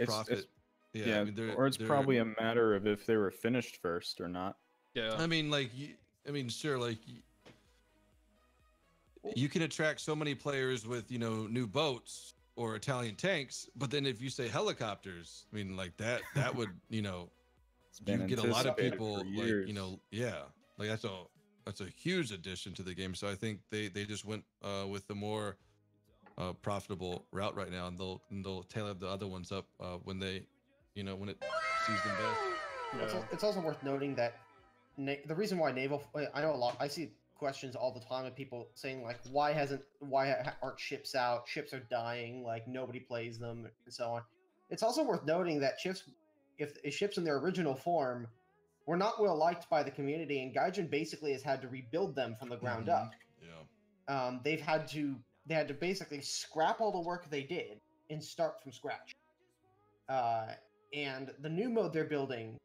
profit. Yeah, I mean, or it's probably a matter of if they were finished first or not. Yeah. I mean, sure, like you can attract so many players with new boats or Italian tanks, but then if you say helicopters, I mean, like that would you get a lot of people like that's a huge addition to the game. So I think they just went with the more profitable route right now, and they'll tailor the other ones up when they when it sees them best. It's also worth noting that the reason why naval, I know a lot, I see questions all the time of people saying like, why aren't ships out? Ships are dying, like nobody plays them and so on. It's also worth noting that if ships in their original form were not well liked by the community, and Gaijin basically has had to rebuild them from the ground up. Yeah. They had to basically scrap all the work they did and start from scratch. And the new mode they're building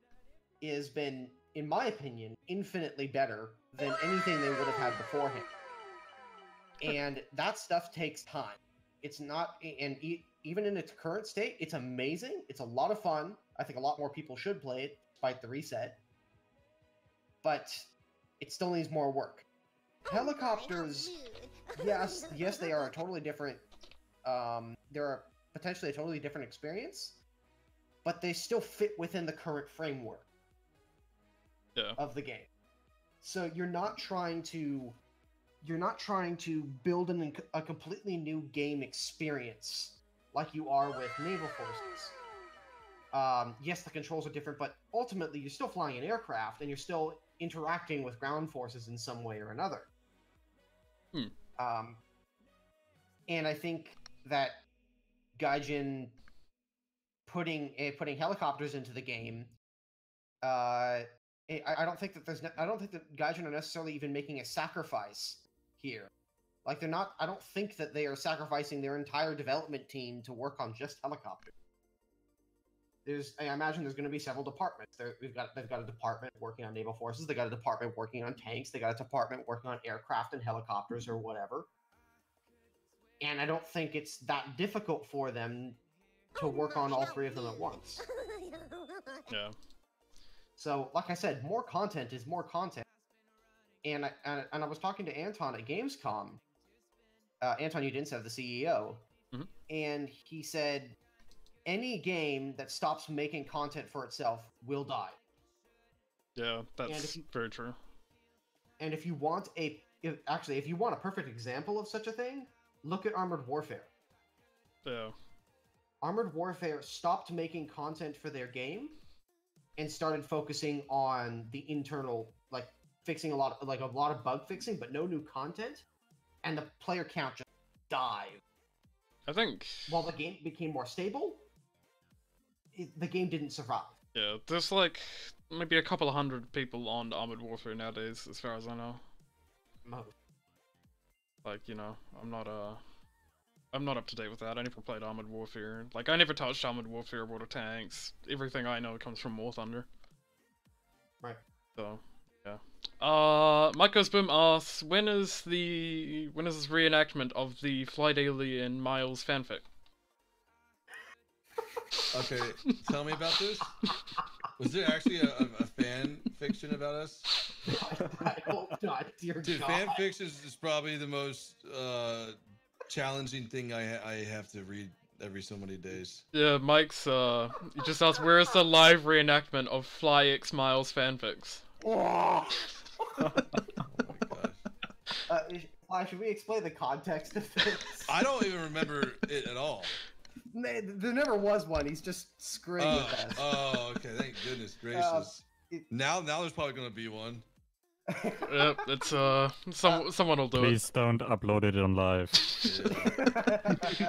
has been in my opinion, infinitely better than anything they would have had beforehand. And that stuff takes time. It's not, and even in its current state, it's amazing. It's a lot of fun. I think a lot more people should play it, despite the reset. But it still needs more work. Helicopters, yes, they are a totally different. They're potentially a totally different experience, but they still fit within the current framework of the game. So you're not trying to build a completely new game experience like you are with naval forces. Yes, the controls are different, but ultimately you're still flying an aircraft and you're still interacting with ground forces in some way or another. And I think that Gaijin putting helicopters into the game, I don't think that Gaijin are necessarily even making a sacrifice here. Like they're not. I don't think that they are sacrificing their entire development team to work on just helicopters. I imagine there's going to be several departments. They've got a department working on naval forces. They got a department working on tanks. They got a department working on aircraft and helicopters or whatever. And I don't think it's that difficult for them to work on all three of them at once. Yeah. So, like I said, more content is more content. And I was talking to Anton at Gamescom. Anton Udincev, the CEO, and he said, any game that stops making content for itself will die. Yeah, that's very true. And if you want a perfect example of such a thing, look at Armored Warfare. Yeah. Armored Warfare stopped making content for their game and started focusing on the internal, like fixing a lot of bug fixing, but no new content, and the player count just dived. I think while the game became more stable, the game didn't survive. Yeah, there's like maybe a couple of hundred people on Armored Warfare nowadays, as far as I know. Most. Like, you know, I'm not up to date with that. I never played Armored Warfare. Like, I never touched Armored Warfare, World of Tanks. Everything I know comes from War Thunder. Right. So, yeah. Mike Goes Boom asks, when is this reenactment of the Phly Daily and Miles fanfic? Okay, tell me about this. Was there actually a fan fiction about us? I hope not, dear Dude, God. fan fiction is probably the most challenging thing I have to read every so many days. Yeah, Mike's, he just asked, where is the live reenactment of Phly X Miles fanfics? Oh. Oh my gosh. Why should we explain the context of this? I don't even remember it at all. There never was one. He's just screwing with us. Oh, okay. Thank goodness gracious. Now there's probably gonna be one. Yep, it's someone will do Please don't upload it on live.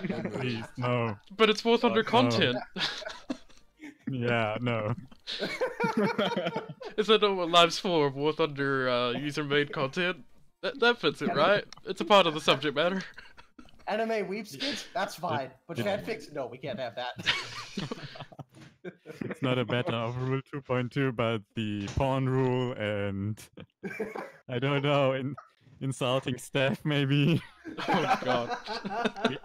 Yeah. Please, no. But it's War Thunder content. Yeah, no. Is that what Live's for? War Thunder user-made content? That fits it, right? It's a part of the subject matter. Anime weep skits? That's fine. But fanfics? No, we can't have that. It's not a matter of Rule 2.2, but the porn rule and I don't know, insulting staff maybe. Oh god.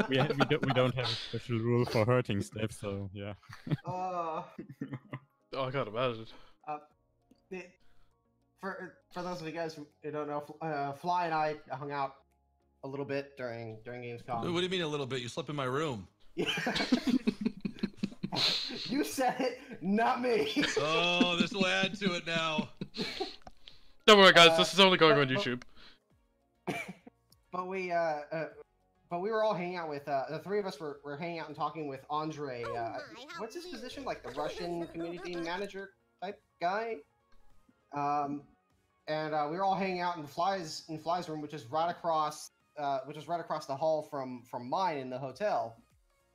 We don't have a special rule for hurting staff, so yeah. Oh, I can't imagine. For those of you guys who don't know, Phly and I hung out a little bit during Gamescom. What do you mean a little bit? You slept in my room. You said it, not me. Oh, this will add to it now. Don't worry, guys. This is only going on YouTube. But we were all hanging out with the three of us were hanging out and talking with Andre. What's his position? Like the Russian community manager type guy. And we were all hanging out in Phly's room, which is right across the hall from mine in the hotel.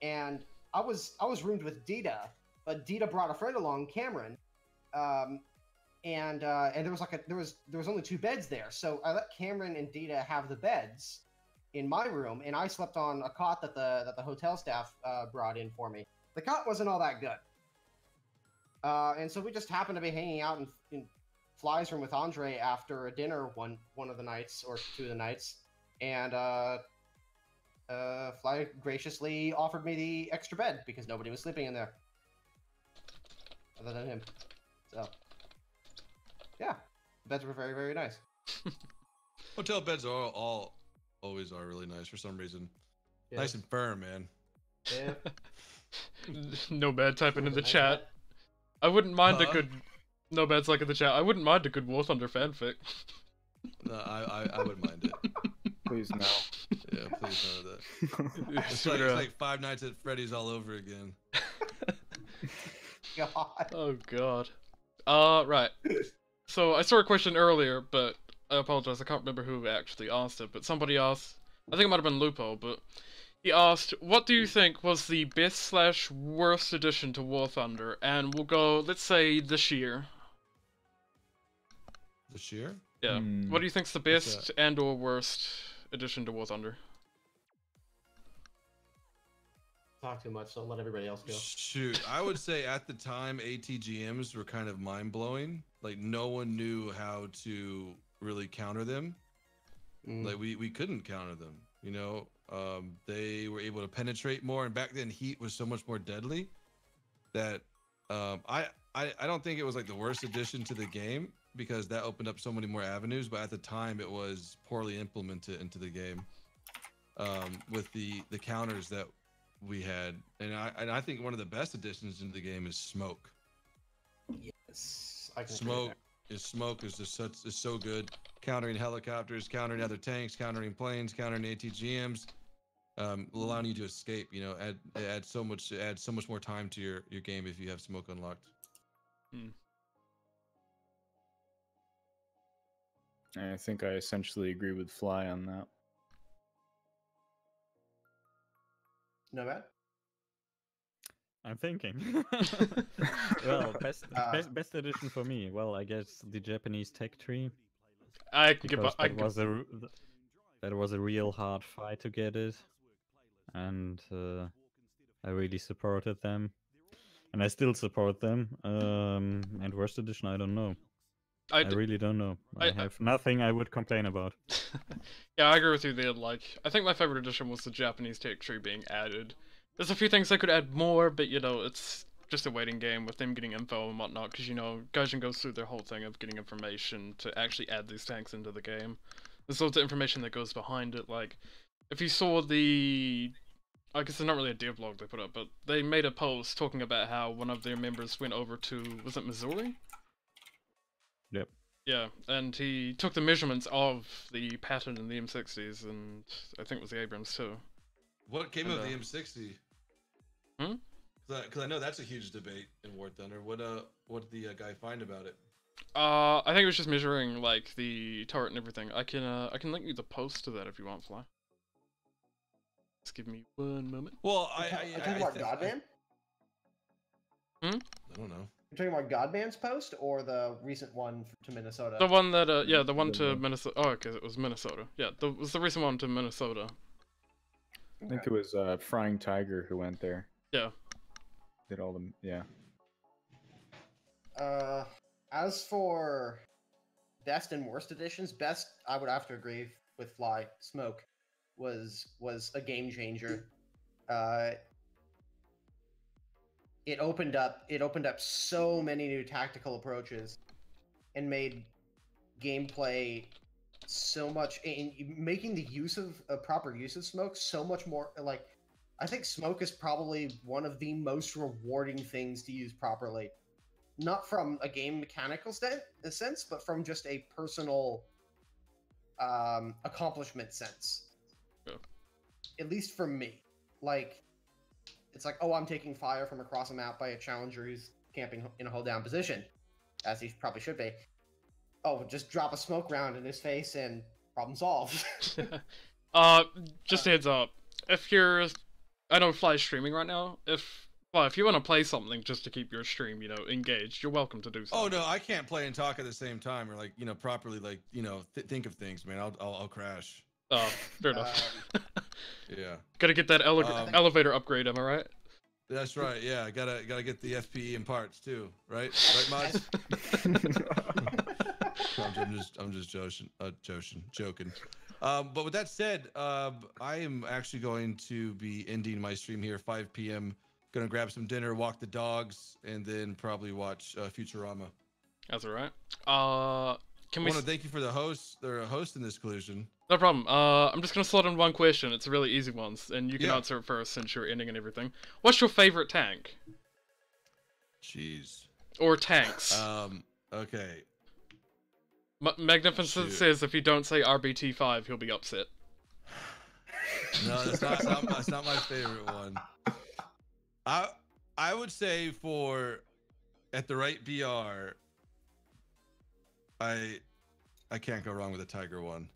And I was roomed with Dita, but Dita brought a friend along, Cameron. And there was only 2 beds there, so I let Cameron and Dita have the beds in my room, and I slept on a cot that the hotel staff brought in for me. The cot wasn't all that good, and so we just happened to be hanging out in Phly's room with Andre after a dinner one of the nights or 2 of the nights, and Phly graciously offered me the extra bed because nobody was sleeping in there, other than him. So, yeah, beds were very, very nice. Hotel beds are always are really nice for some reason. Yeah. Nice and firm, man. Yeah. Nomad typing in the Nice chat. bed. I wouldn't mind a Huh? good. Nomad's like in the chat. I wouldn't mind a good War Thunder fanfic. No, I wouldn't mind it. Please no. Yeah, please none of that. It's like Five Nights at Freddy's all over again. God. Oh god. Right. So I saw a question earlier, but I apologize. I can't remember who actually asked it. But somebody asked. I think it might have been Lupo, but he asked, "What do you think was the best/worst addition to War Thunder?" And we'll go. Let's say this year. This year? Yeah. Hmm. What do you think's the What's best and/or worst addition to War Thunder? Talk too much, so let everybody else go. Shoot, I would say at the time ATGMs were kind of mind blowing. Like no one knew how to really counter them. Like we couldn't counter them. You know, they were able to penetrate more, and back then heat was so much more deadly that I don't think it was like the worst addition to the game because that opened up so many more avenues. But at the time, it was poorly implemented into the game with the counters that we had, and I think one of the best additions into the game is smoke. Yes, I can Smoke is just so good. Countering helicopters, countering other tanks, countering planes, countering ATGMs, allowing you to escape. You know, it adds so much more time to your game if you have smoke unlocked. I think I essentially agree with Phly on that. Nomad? I'm thinking. Well, best edition for me. Well, I guess the Japanese tech tree. I can give Because up. that was a real hard fight to get it, and I really supported them, and I still support them. And worst edition, I don't know. I really don't know. I have nothing I would complain about. Yeah, I agree with you there. Like, I think my favorite addition was the Japanese tech tree being added. There's a few things I could add more, but you know, it's just a waiting game with them getting info and whatnot, because you know, Gaijin goes through their whole thing of getting information to actually add these tanks into the game. There's loads of information that goes behind it, like, if you saw the... I guess it's not really a dev log they put up, but they made a post talking about how one of their members went over to, was it Missouri? Yep. Yeah, and he took the measurements of the pattern in the M60s, and I think it was the Abrams too. What came of the M60? Hmm? Because I know that's a huge debate in War Thunder. What did the guy find about it? I think it was just measuring like the turret and everything. I can link you the post to that if you want, Phly. Just give me one moment. Well, Are you talking about Godman? Hmm? I don't know. You're talking about Godman's post or the recent one to Minnesota? The one that yeah, the one to Minnesota. Oh, okay, it was Minnesota. Yeah, it was the recent one to Minnesota. I think it was Frying Tiger who went there. Yeah. Did all the yeah. As for best and worst editions, best I would have to agree with Phly. Smoke was a game changer. It opened up so many new tactical approaches and made gameplay so much, in making the use of proper use of smoke so much more. Like, I think smoke is probably one of the most rewarding things to use properly, not from a game mechanical sense, but from just a personal accomplishment sense. Yeah. At least for me, like, it's like, oh, I'm taking fire from across a map by a challenger who's camping in a hold down position, as he probably should be. Oh, just drop a smoke round in his face and problem solved. Just a heads up. If you're, I know Phly's streaming right now. If you want to play something just to keep your stream, you know, engaged, you're welcome to do so. Oh no, I can't play and talk at the same time, or like, you know, properly, like, you know, think of things, man. I'll crash. Oh, fair enough. Yeah. Gotta get that elevator upgrade, am I right? That's right. Yeah, gotta get the FPE and parts too, right? Right, mods. I'm just joking. But with that said, I am actually going to be ending my stream here 5 p.m. Gonna grab some dinner, walk the dogs, and then probably watch Futurama. That's alright. Can I we? want to thank you for the host. They're hosting this collusion. No problem. I'm just gonna slot in one question. It's a really easy one, and you can Yeah. answer it first since you're ending and everything. What's your favorite tank Jeez. or tanks? Okay. Magnificent Shoot. says if you don't say RBT5, he'll be upset. No, that's not my favorite one. I would say for at the right BR, I can't go wrong with a Tiger one.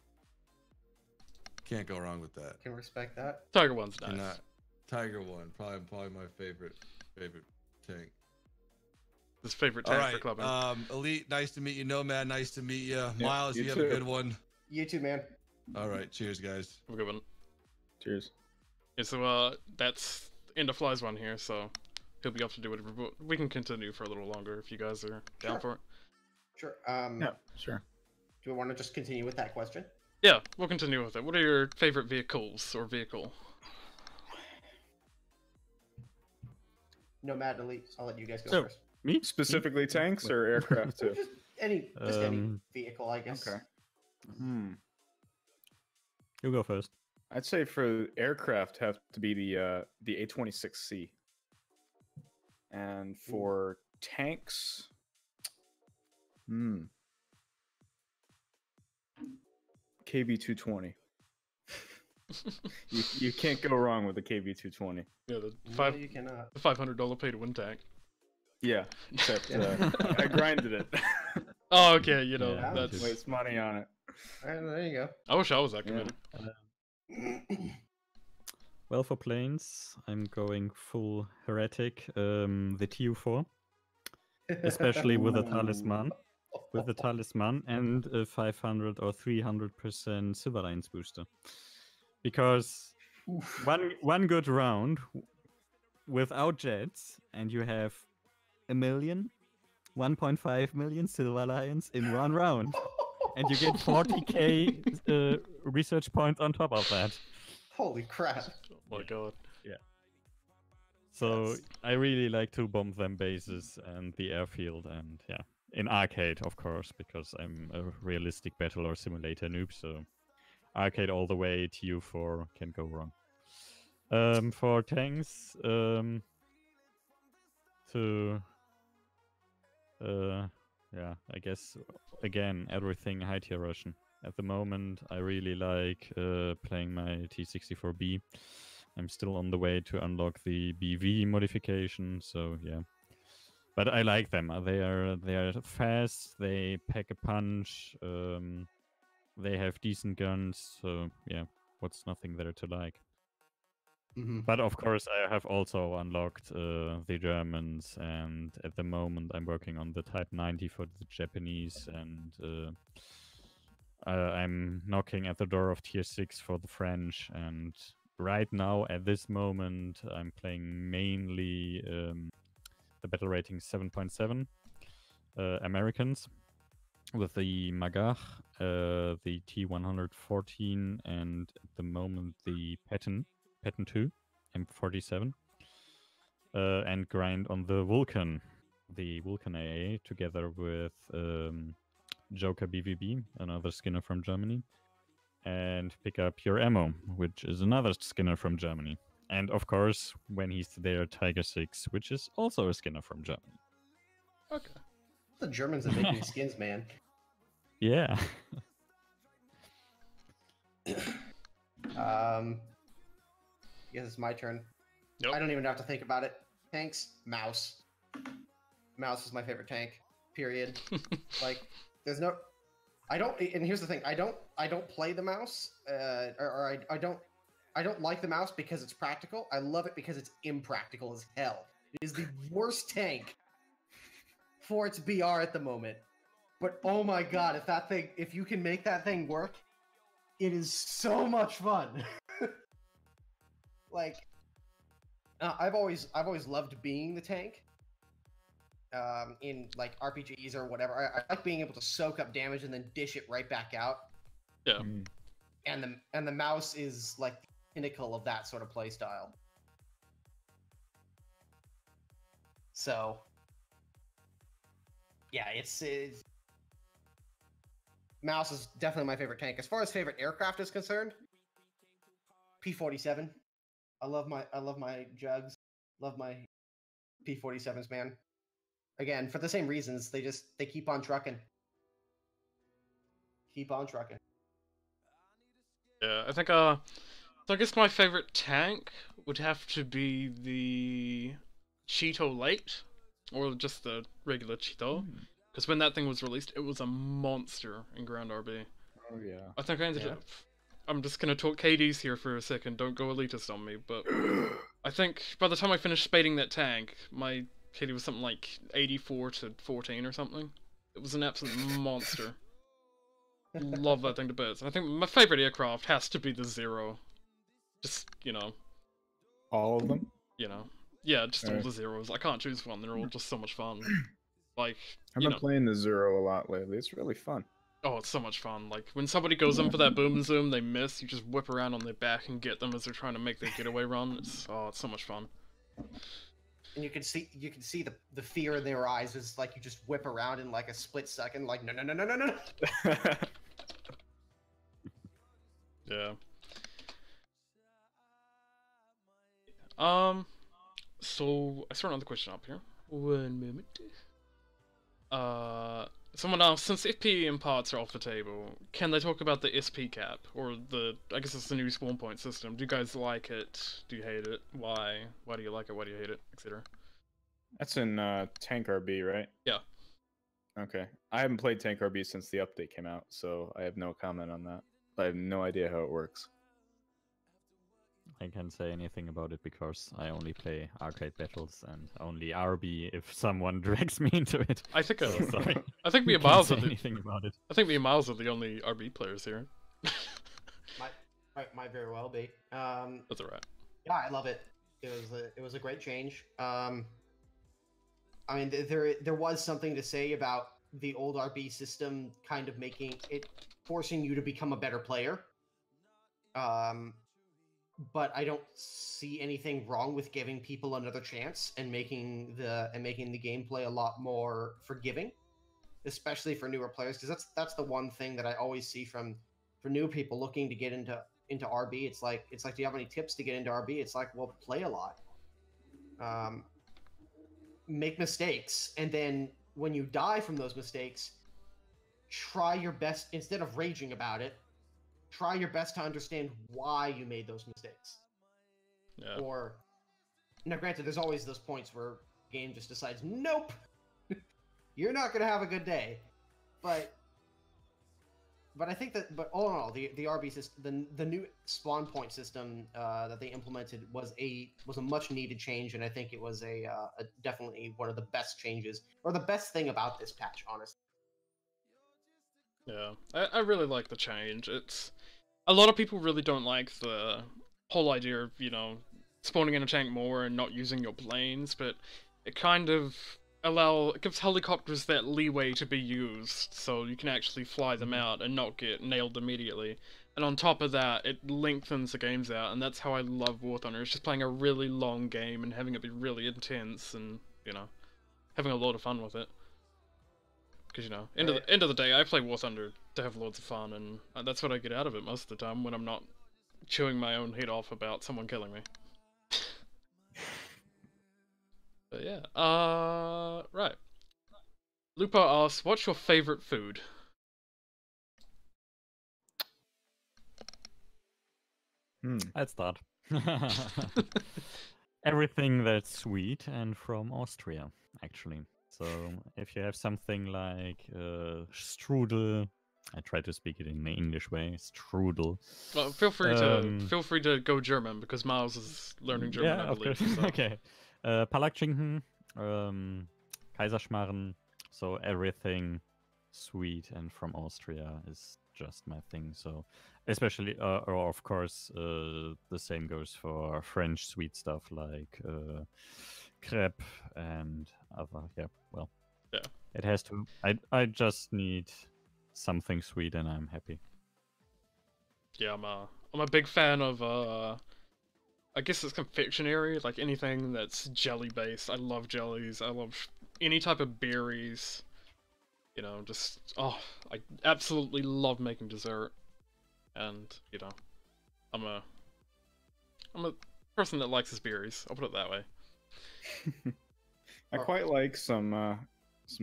Can't go wrong with that. Can respect that. Tiger One's nice. Cannot. Tiger one, probably my favorite tank. His favorite All tank right, for clubbing. Elite, nice to meet you. Nomad, nice to meet you. Miles, you you have too. a good one. You too, man. All right, cheers, guys. Have a good one. Cheers. Yeah, so that's end of Phly's one here, so he'll be up to do whatever. But we can continue for a little longer if you guys are down Sure. for it. Sure. Yeah, sure. Do we want to just continue with that question? Yeah, we'll continue with it. What are your favorite vehicles or vehicle? Nomad, Elite. I'll let you guys go So- first. Me? Specifically tanks or aircraft too? Just any vehicle, I guess. Okay. You go first. I'd say for aircraft have to be the A26C. And for tanks, KB220. You can't go wrong with the KB220. Yeah, the No, you cannot. $500 pay to win tank. Yeah, except I grinded it. Oh, okay, you know, Yeah, that's... Waste money on it. There you I wish I was that Yeah. committed. go. Well, for planes, I'm going full heretic. The TU4, especially with a talisman. With the talisman and a 500 or 300% Silver Lines booster. Because one good round without jets, and you have 1.5 million Silver Lions in one round. And you get 40k research points on top of that. Holy crap. Oh my god. So Yes. I really like to bomb them bases and the airfield, and yeah, in arcade, of course, because I'm a realistic battle or simulator noob. So arcade all the way. TU4 can go wrong. For tanks, yeah, I guess again everything high tier Russian. At the moment, I really like playing my T64B. I'm still on the way to unlock the BV modification, so yeah. But I like them. They are fast. They pack a punch. They have decent guns. So yeah, what's nothing there to like? But of course, I have also unlocked the Germans, and at the moment, I'm working on the Type 90 for the Japanese, and I'm knocking at the door of Tier 6 for the French. And right now, at this moment, I'm playing mainly the battle rating 7.7 Americans with the Magach, the T114, and at the moment the Patton 2 M47, and grind on the Vulcan AA, together with Joker BVB, another skinner from Germany, and pick up your ammo, which is another skinner from Germany. And of course, when he's there, Tiger 6, which is also a skinner from Germany. Okay. The Germans are making skins, man. Yeah. I guess it's my turn. Yep. I don't even have to think about it. Tanks, mouse. Mouse is my favorite tank. Period. Like, there's no. I don't. And here's the thing. I don't play the mouse. I don't like the mouse because it's practical. I love it because it's impractical as hell. It is the worst tank for its BR at the moment. But oh my god, if you can make that thing work, it is so much fun. Like, I've always loved being the tank. in like RPGs or whatever. I like being able to soak up damage and then dish it right back out. Yeah. And the mouse is like the pinnacle of that sort of play style. So yeah, it's mouse is definitely my favorite tank. As far as favorite aircraft is concerned, P-47. I love my jugs. Love my P-47s, man. Again, for the same reasons, they keep on trucking. Keep on trucking. Yeah, I think so I guess my favorite tank would have to be the Cheeto Late, or just the regular Cheeto, because when that thing was released, it was a monster in Ground RB. Oh yeah. I think I ended up. I'm just gonna talk KDs here for a second. Don't go elitist on me, but I think by the time I finished spading that tank, my KD was something like 84 to 14 or something. It was an absolute monster. Love that thing to bits. And I think my favorite aircraft has to be the Zero. Just, All of them? Yeah, just all the Zeros. I can't choose one. They're all just so much fun. Like, I've been playing the Zero a lot lately. It's really fun. Oh, it's so much fun. Like, when somebody goes in for that boom and zoom, they miss, you just whip around on their back and get them as they're trying to make their getaway run. It's so much fun. And you can see the fear in their eyes as like you just whip around in like a split second, like no. Yeah. So I saw another question up here. One moment. Someone asked, since FP imparts are off the table, can they talk about the SP cap? Or I guess it's the new spawn point system. Do you guys like it? Do you hate it? Why? Why do you like it? Why do you hate it? Etc. That's in Tank RB, right? Yeah. Okay. I haven't played Tank RB since the update came out, so I have no comment on that. I have no idea how it works. I can't say anything about it because I only play arcade battles and only RB if someone drags me into it. I think sorry. I think me and Miles are anything about it. I think me and Miles are the only RB players here. might very well be. That's alright. Yeah, I love it. It was a great change. I mean, there was something to say about the old RB system kind of making it forcing you to become a better player. But I don't see anything wrong with giving people another chance and making the gameplay a lot more forgiving, especially for newer players. Because that's the one thing that I always see for new people looking to get into RB. It's like, do you have any tips to get into RB? It's like, well, play a lot, make mistakes, and then when you die from those mistakes, try your best instead of raging about it. Try your best to understand why you made those mistakes. Yeah. Or, now granted, there's always those points where the game just decides, nope, you're not going to have a good day. But I think but all in all, the RB system, the new spawn point system that they implemented was a much needed change, and I think it was a definitely one of the best changes, or the best thing about this patch, honestly. Yeah, I really like the change. It's a lot of people really don't like the whole idea of, spawning in a tank more and not using your planes, but it kind of it gives helicopters that leeway to be used, so you can actually fly them out and not get nailed immediately. And on top of that, it lengthens the games out, and that's how I love War Thunder. It's just playing a really long game and having it be really intense and, having a lot of fun with it. Because, end of the day, I play War Thunder to have loads of fun, and that's what I get out of it most of the time when I'm not chewing my own head off about someone killing me. But yeah, right. Lupo asks, what's your favorite food? I'll start. Everything that's sweet and from Austria, actually. So if you have something like strudel, I try to speak it in the English way, strudel. Well, feel free to go German because Miles is learning German. Yeah, I believe. of course. So. Okay. Palakschinken, Kaiserschmarren. So everything sweet and from Austria is just my thing. So especially, or of course, the same goes for French sweet stuff like crepe and other. Yeah, well. Yeah. It has to. I just need something sweet, and I'm happy. Yeah, I'm a big fan of I guess it's confectionery, like anything that's jelly based. I love jellies. I love any type of berries. You know, just I absolutely love making dessert. And, you know, I'm a person that likes his berries. I'll put it that way. I quite like some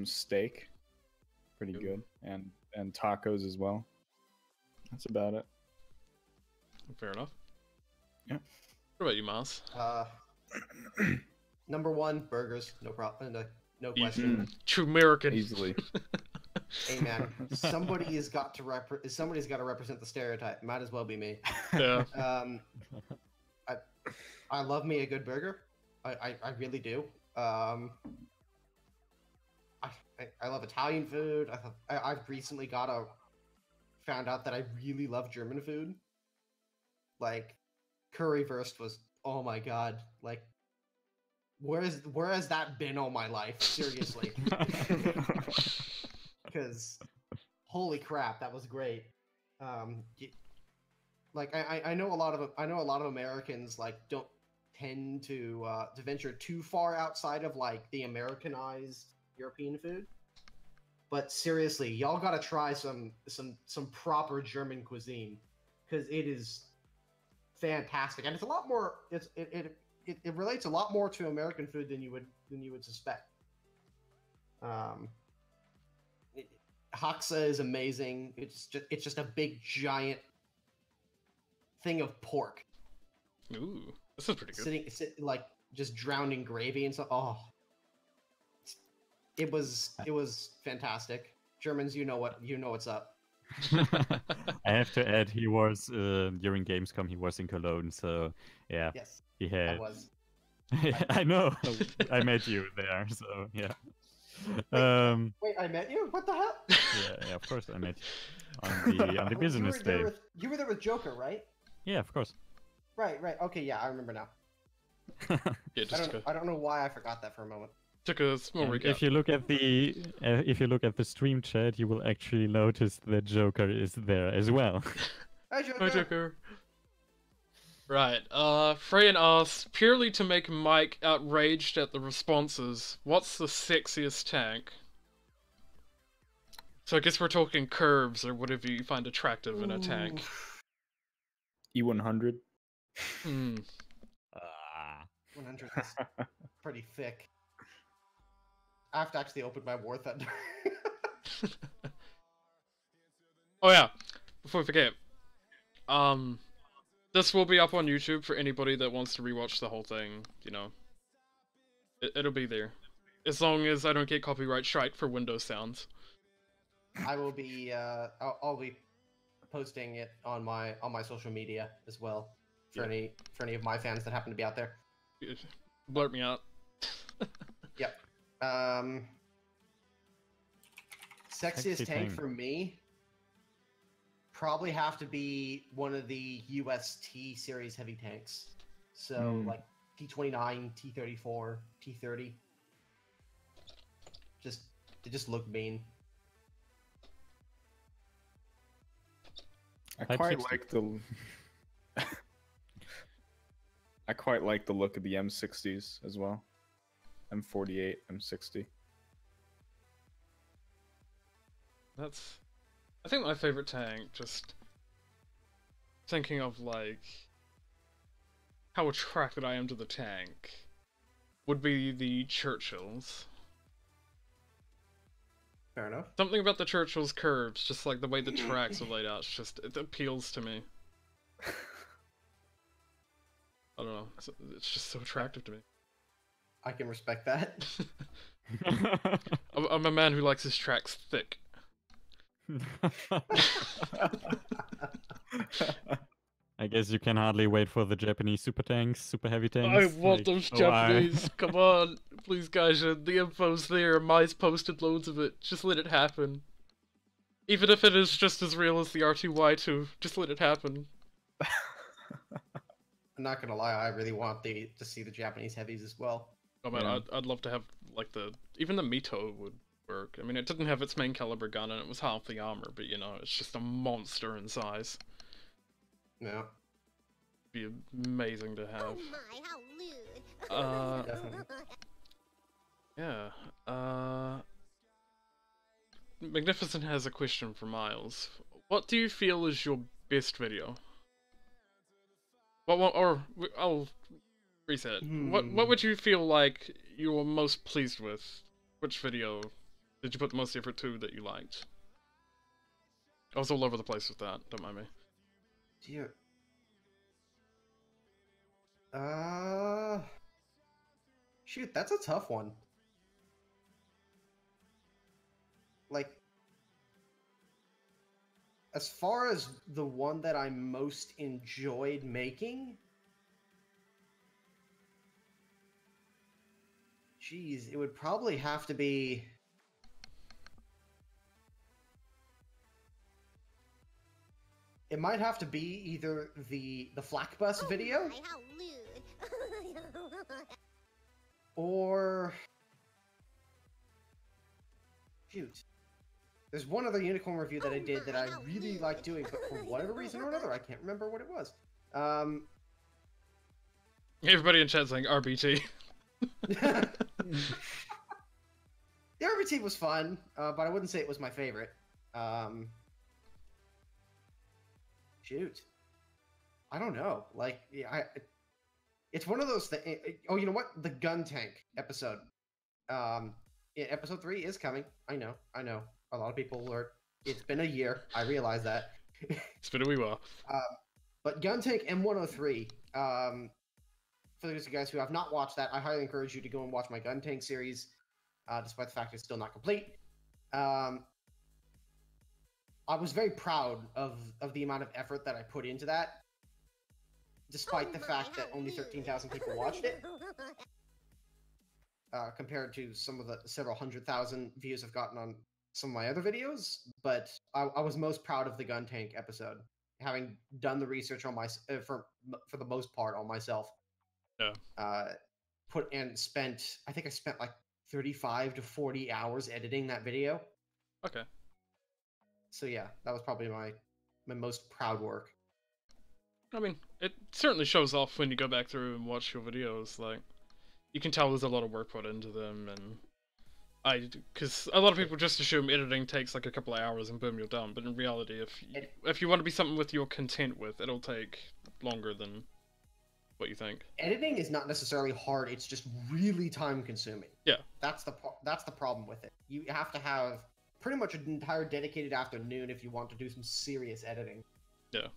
steak. Pretty good. And tacos as well. That's about it. Fair enough. Yeah. What about you, Mars? Number one, burgers. No problem. No question. True American. Easily. Hey man, somebody's got to represent the stereotype. Might as well be me. Yeah. I love me a good burger. I really do. I love Italian food. I've recently found out that I really love German food. Like, currywurst was, oh my god, like, where has that been all my life? Seriously. Because holy crap, that was great. Like I know a lot of Americans like don't tend to venture too far outside of like the Americanized European food. But seriously, y'all gotta try some proper German cuisine, because it is fantastic, and it's a lot more. It relates a lot more to American food than you would suspect. Haxa is amazing. It's just a big giant thing of pork. Ooh, this is pretty good. Sitting like just drowned in gravy and stuff. Oh, it was fantastic. Germans, you know what's up. I have to add, he was during Gamescom. He was in Cologne, so yeah. Yes, he had. I was. I know. I met you there, so yeah. Wait, I met you? What the hell? Yeah, of course I met you on the business day. You were there with Joker, right? Yeah, of course. Right. Okay, yeah, I remember now. Yeah, I don't know why I forgot that for a moment. Took a small recap. If you look at the stream chat, you will actually notice that Joker is there as well. Hi, Joker. Hi, Joker. Right, Freyan asks, purely to make Mike outraged at the responses, what's the sexiest tank? So I guess we're talking curves or whatever you find attractive in a tank. E100. 100 is pretty thick. I have to actually open my War Thunder. Oh yeah, before we forget, this will be up on YouTube for anybody that wants to rewatch the whole thing, you know. It'll be there. As long as I don't get copyright strike for Windows sounds. I will be I'll be posting it on my social media as well for any of my fans that happen to be out there. Blurt me out. Yep. Sexiest tank for me probably have to be one of the UST series heavy tanks. So like T29, T34, T30. They just look mean. I quite like the I quite like the look of the M60s as well. M48, M60. I think my favorite tank, just thinking of like how attracted I am to the tank, would be the Churchills. Fair enough. Something about the Churchill's curves, just like the way the tracks are laid out, it appeals to me. I don't know, it's just so attractive to me. I can respect that. I'm a man who likes his tracks thick. I guess you can hardly wait for the Japanese super heavy tanks. I want those Japanese. Come on, please, guys. The info's there. Mai's posted loads of it. Just let it happen. Even if it is just as real as the R2Y2, just let it happen. I'm not gonna lie. I really want to see the Japanese heavies as well. Oh man, Yeah. I'd love to have like even the Mito would work. I mean, it didn't have its main caliber gun and it was half the armor, but you know, it's just a monster in size. Yeah. Be amazing to have. Oh my, how lewd. Definitely. Yeah. Magnificent has a question for Miles. What do you feel is your best video? I'll reset. What would you feel like you were most pleased with? Which video did you put the most effort to that you liked? I was all over the place with that. Don't mind me. Dear. Shoot, that's a tough one. Like, as far as the one that I most enjoyed making, geez, it would probably have to be. It might have to be either the Flak Bus video Oh my, how lewd. or shoot. There's one other unicorn review that I did that I really like doing, but for whatever reason or another, I can't remember what it was. Everybody in chat saying RBT. The RBT was fun, but I wouldn't say it was my favorite. Shoot. I don't know. Like, yeah, it's one of those things. Oh, you know what? The gun tank episode. Yeah, episode 3 is coming. I know. A lot of people are. It's been a year. I realize that. It's been a wee while. But gun tank M103. For those of you guys who have not watched that, I highly encourage you to go and watch my gun tank series, despite the fact it's still not complete. I was very proud of the amount of effort that I put into that, despite the fact that only 13,000 people watched it, compared to some of the several 100,000 views I've gotten on some of my other videos. But I was most proud of the gun tank episode, having done the research on for the most part on myself. Yeah. I think I spent like 35 to 40 hours editing that video. Okay. So yeah, that was probably my most proud work. I mean, it certainly shows off when you go back through and watch your videos. Like, you can tell there's a lot of work put into them, and because a lot of people just assume editing takes like a couple of hours and boom, you're done. But in reality, if you want to be something with you're content with, it'll take longer than what you think. Editing is not necessarily hard; it's just really time consuming. Yeah. That's the problem with it. You have to have pretty much an entire dedicated afternoon if you want to do some serious editing. Yeah.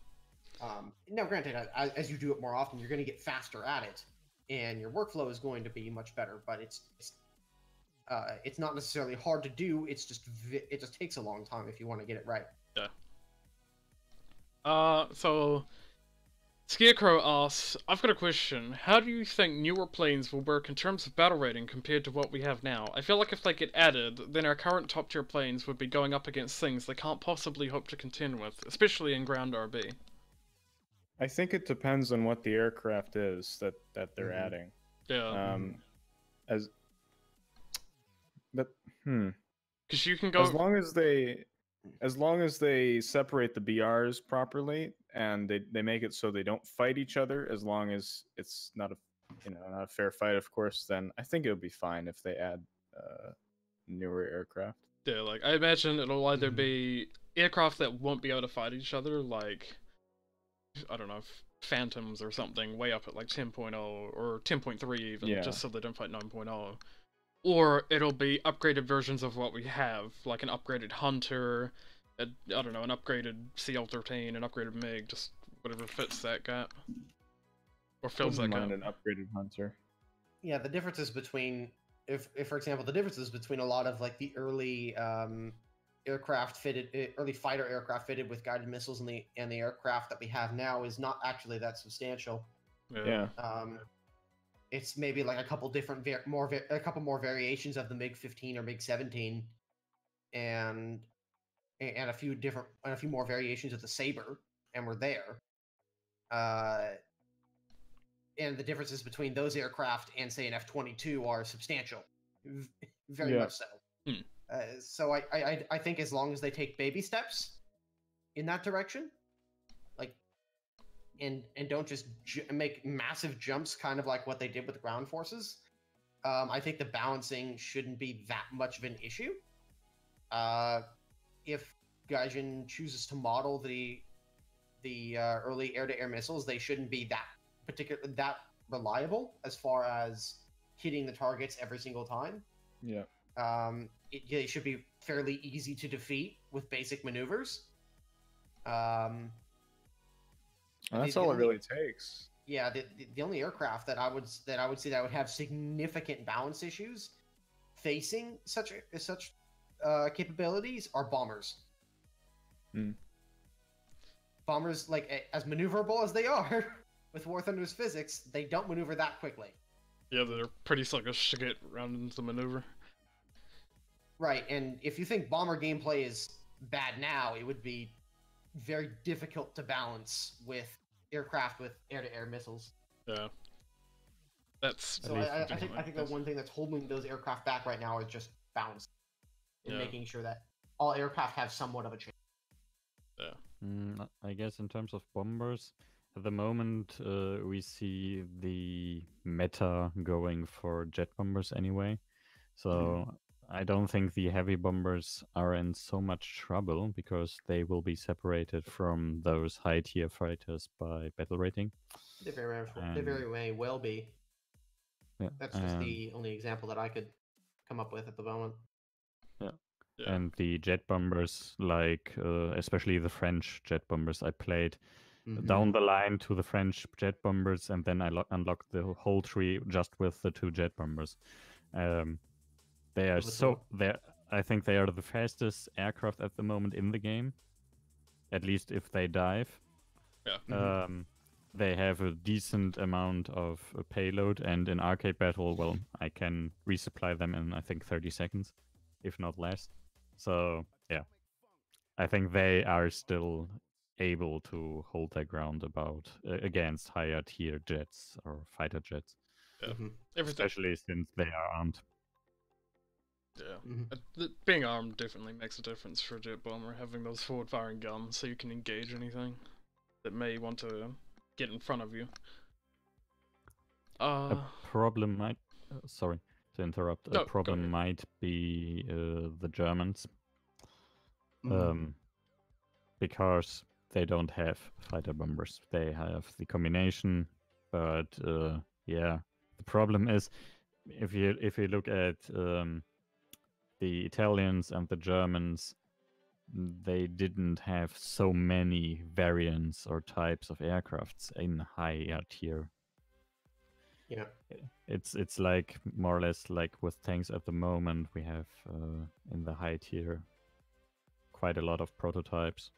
Now, granted, as you do it more often, you're going to get faster at it, and your workflow is going to be much better. But it's not necessarily hard to do. It just takes a long time if you want to get it right. Yeah. So Scarecrow asks, I've got a question. How do you think newer planes will work in terms of battle rating compared to what we have now? I feel like if they get added, then our current top tier planes would be going up against things they can't possibly hope to contend with, especially in ground RB. I think it depends on what the aircraft is that they're Mhm. adding. Yeah. Because you can go... As long as they separate the BRs properly and they make it so they don't fight each other, as long as it's not a fair fight, of course, then I think it'll be fine if they add newer aircraft. Yeah, like, I imagine it'll either be aircraft that won't be able to fight each other, like, I don't know, Phantoms or something, way up at like 10.0 or 10.3 even, just so they don't fight 9.0. Or it'll be upgraded versions of what we have, like an upgraded Hunter, I don't know, an upgraded CL-13, an upgraded MiG, just whatever fits that gap. Or fills that Wouldn't gap. mind an upgraded Hunter. Yeah, the differences between, if for example, the differences between a lot of like the early early fighter aircraft fitted with guided missiles and the aircraft that we have now is not actually that substantial. Yeah. It's maybe like a couple different a couple more variations of the MiG-15 or MiG-17, and a few more variations of the Saber, and we're there. and the differences between those aircraft and say an F-22 are substantial, very Yeah. much so. So I think as long as they take baby steps in that direction, like, and don't just make massive jumps, kind of like what they did with the ground forces, I think the balancing shouldn't be that much of an issue. If Gaijin chooses to model the early air-to-air missiles, they shouldn't be that reliable as far as hitting the targets every single time. Yeah. They should be fairly easy to defeat with basic maneuvers. And that's the all it only- really takes. Yeah, the only aircraft that I would say that would have significant balance issues facing such capabilities are bombers. Bombers, like, as maneuverable as they are with War Thunder's physics, they don't maneuver that quickly. Yeah, they're pretty sluggish to get around into the maneuver. Right, and if you think bomber gameplay is bad now, it would be very difficult to balance with aircraft with air-to-air missiles. Yeah. That's... So I think the one thing that's holding those aircraft back right now is just balance. And Yeah. making sure that all aircraft have somewhat of a chance. I guess in terms of bombers, at the moment we see the meta going for jet bombers anyway. So I don't think the heavy bombers are in so much trouble because they will be separated from those high tier fighters by battle rating. They very may well be. Yeah, That's just the only example that I could come up with at the moment. Yeah. And the jet bombers, like especially the French jet bombers, I played down the line to the French jet bombers, and then I unlocked the whole tree just with the 2 jet bombers. They are I think they are the fastest aircraft at the moment in the game, at least if they dive. Yeah. They have a decent amount of payload, and in arcade battle, well, I can resupply them in I think 30 seconds, if not less. So yeah, I think they are still able to hold their ground against higher tier jets or fighter jets, Everything. especially since they are armed. Yeah. Being armed definitely makes a difference for a jet bomber, having those forward-firing guns so you can engage anything that may want to get in front of you. A problem might... sorry to interrupt. No, A go problem ahead. might be the Germans. Because they don't have fighter bombers. They have the combination, but yeah, the problem is if you look at the Italians and the Germans, they didn't have so many variants or types of aircrafts in higher tier. Yeah. It's like more or less like with tanks at the moment. We have in the high tier quite a lot of prototypes.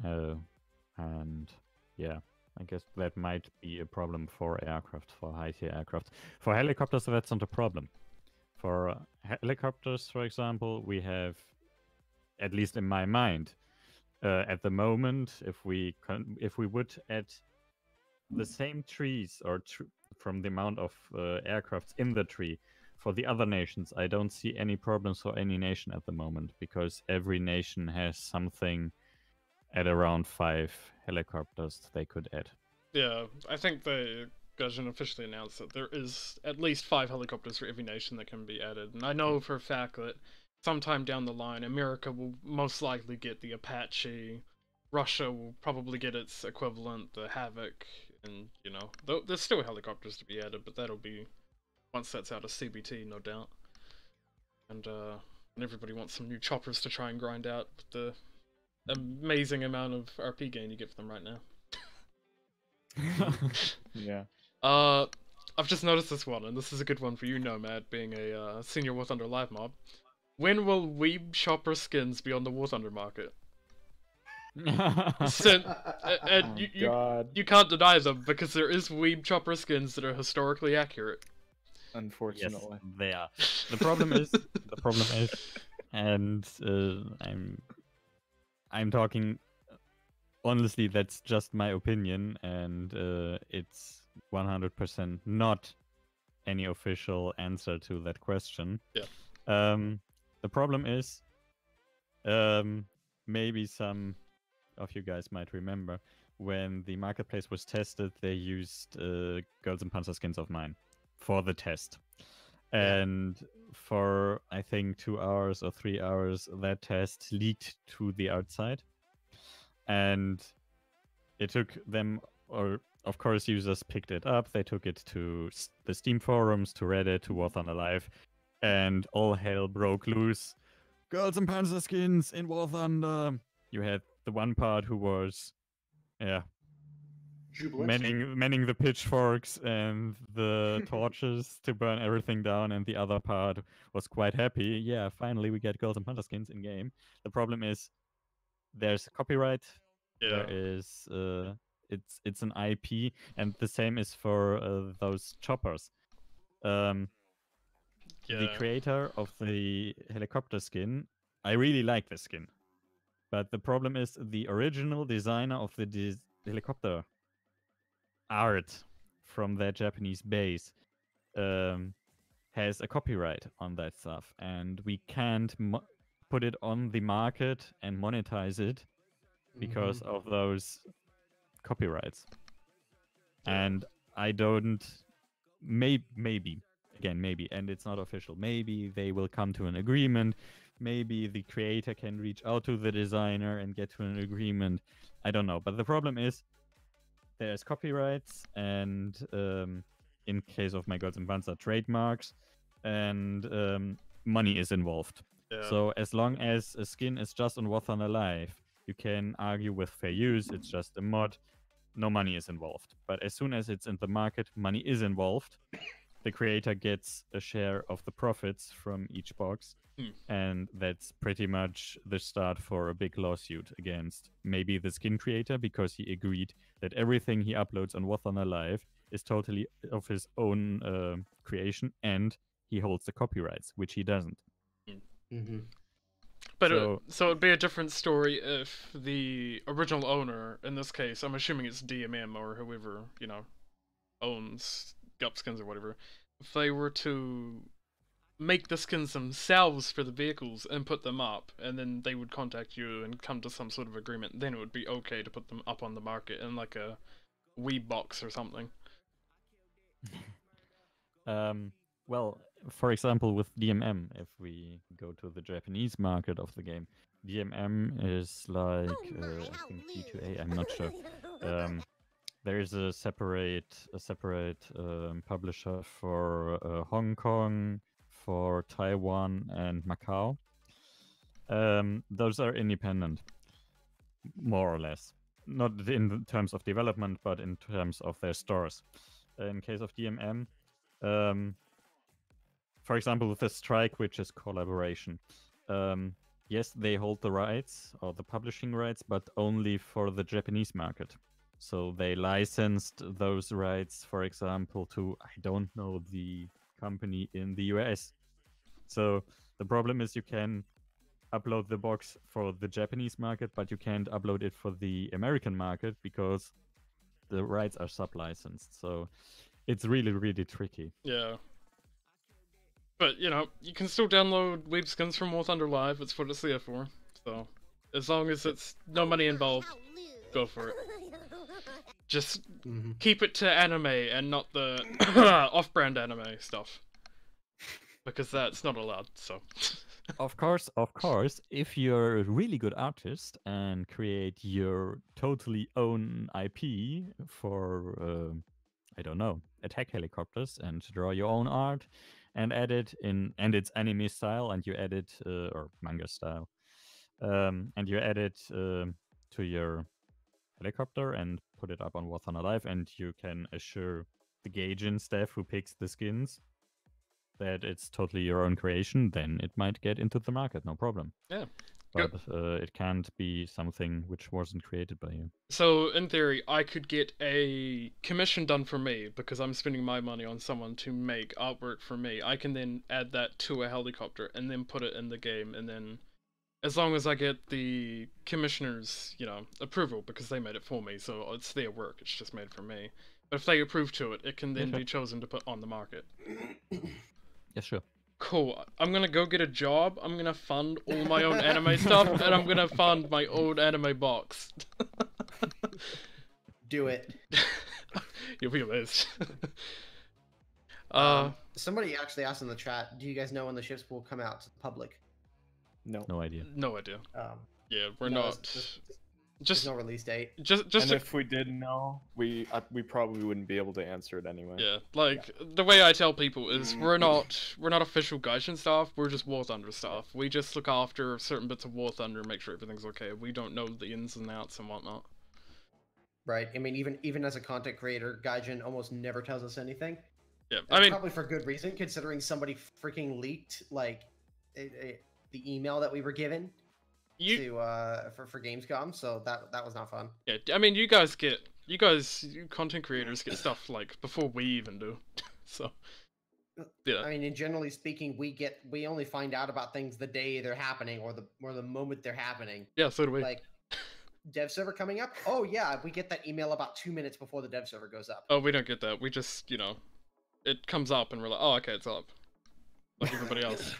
And yeah, I guess that might be a problem for aircraft, for high tier aircraft. For helicopters, that's not a problem. For helicopters, for example, we have, at least in my mind, at the moment, if we would add the same trees or from the amount of aircrafts in the tree for the other nations, I don't see any problems for any nation at the moment, because every nation has something at around 5 helicopters they could add. Yeah, I think Gaijin officially announced that there is at least 5 helicopters for every nation that can be added. And I know for a fact that sometime down the line, America will most likely get the Apache, Russia will probably get its equivalent, the Havoc, and, you know, there's still helicopters to be added, but that'll be once that's out of CBT, no doubt. And everybody wants some new choppers to try and grind out the amazing amount of RP gain you get from them right now. Yeah. I've just noticed this one, and this is a good one for you, Nomad, being a senior War Thunder live mob. When will Weeb Chopper skins be on the War Thunder market? And you can't deny them, because there is Weeb Chopper skins that are historically accurate. Unfortunately. Yes, they are. The problem is, and I'm talking honestly, that's just my opinion, and it's 100% not any official answer to that question. Yeah. The problem is, maybe some of you guys might remember when the marketplace was tested, they used Girls and Panzer skins of mine for the test. And for, I think, 2 hours or 3 hours, that test leaked to the outside. And it took them, or of course, users picked it up. They took it to the Steam forums, to Reddit, to War Thunder Live, and all hell broke loose. Girls and Panzer skins in War Thunder. You had the one part who was, yeah, Jubilant. manning the pitchforks and the torches to burn everything down, and the other part was quite happy. Yeah, finally we get Girls and Panzer skins in game. The problem is there's copyright. Yeah. There is it's an IP, and the same is for those choppers. The Yeah. creator of the helicopter skin, I really like the skin, but the problem is the original designer of the helicopter art from that Japanese base has a copyright on that stuff, and we can't put it on the market and monetize it because of those copyrights. Yeah. And I don't. Maybe again, maybe, and it's not official. Maybe they will come to an agreement. Maybe the creator can reach out to the designer and get to an agreement. I don't know. But the problem is there's copyrights, and in case of my Girls and Panzer, trademarks, and money is involved. Yeah. So as long as a skin is just on War Thunder Live, you can argue with fair use. It's just a mod. No money is involved. But as soon as it's in the market, money is involved. The creator gets a share of the profits from each box. And that's pretty much the start for a big lawsuit against maybe the skin creator, because he agreed that everything he uploads on War Thunder Live is totally of his own creation, and he holds the copyrights, which he doesn't. But so it'd be a different story if the original owner, in this case, I'm assuming it's DMM or whoever, you know, owns Gupskins or whatever, if they were to make the skins themselves for the vehicles and put them up, and then they would contact you and come to some sort of agreement, then it would be okay to put them up on the market in like a Wii box or something. Well, for example, with DMM, if we go to the Japanese market of the game, DMM is like, I think G2A, I'm not sure. There is a separate publisher for Hong Kong, for Taiwan, and Macau. Those are independent, more or less. Not in terms of development, but in terms of their stores. In case of DMM, for example, with the Strike, which is collaboration, yes, they hold the rights, or the publishing rights, but only for the Japanese market. So they licensed those rights, for example, to, I don't know, the company in the US. So the problem is you can upload the box for the Japanese market, but you can't upload it for the American market because the rights are sub-licensed. So it's really, really tricky. Yeah. But, you know, you can still download web skins from War Thunder Live, it's what it's there for. So, as long as it's no money involved, go for it. Just keep it to anime and not the off-brand anime stuff. Because that's not allowed, so... Of course, if you're a really good artist and create your totally own IP for, I don't know, attack helicopters, and draw your own art and add it in, and it's anime style, and you add it, or manga style, and you add it to your helicopter and put it up on War Thunder Live, and you can assure the Gaijin staff who picks the skins that it's totally your own creation, then it might get into the market, no problem. Yeah. But it can't be something which wasn't created by you. So, in theory, I could get a commission done for me because I'm spending my money on someone to make artwork for me. I can then add that to a helicopter and then put it in the game and then as long as I get the commissioner's, approval, because they made it for me, so it's their work, it's just made for me. But if they approve to it, it can then be chosen to put on the market. Yeah, sure. Cool. I'm gonna go get a job, I'm gonna fund all my own anime stuff, and I'm gonna fund my old anime box. Do it. You'll be amazed. Somebody actually asked in the chat, do you guys know when the ships will come out to the public? No. No idea. No idea. Yeah, we're no, not. There's no release date. Just. And if we did know, we probably wouldn't be able to answer it anyway. Yeah, like the way I tell people is we're not official Gaijin staff. We're just War Thunder staff. We just look after certain bits of War Thunder, make sure everything's okay. We don't know the ins and outs and whatnot. Right. I mean, even as a content creator, Gaijin almost never tells us anything. Yeah, And I mean, probably for good reason, considering somebody freaking leaked like the email that we were given for Gamescom. So that was not fun. yeah. I mean, you content creators get stuff like before we even do. So. Yeah. I mean, and generally speaking, we only find out about things the day they're happening or the moment they're happening. Yeah, so do we. Like dev server coming up. Oh yeah, we get that email about 2 minutes before the dev server goes up. Oh, we don't get that. We just, it comes up and we're like, oh, okay, it's up. Like everybody else.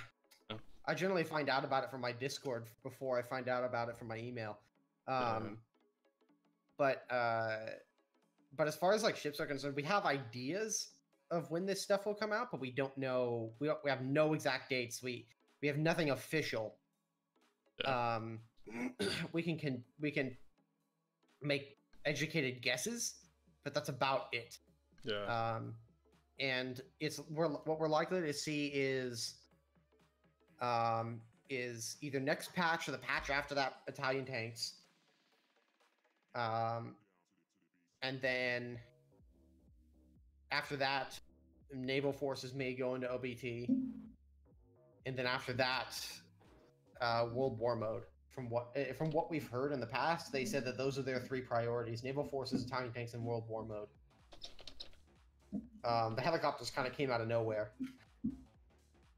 Yeah. I generally find out about it from my Discord before I find out about it from my email. But as far as like ships are concerned, we have ideas of when this stuff will come out, but we don't know. We have no exact dates. We have nothing official. Yeah. We can make educated guesses, but that's about it. Yeah. And what we're likely to see is either next patch or the patch after that, Italian tanks. And then after that, naval forces may go into OBT, and then after that, World War mode. From what we've heard in the past, they said that those are their 3 priorities: naval forces, Italian tanks, and World War mode. The helicopters kind of came out of nowhere,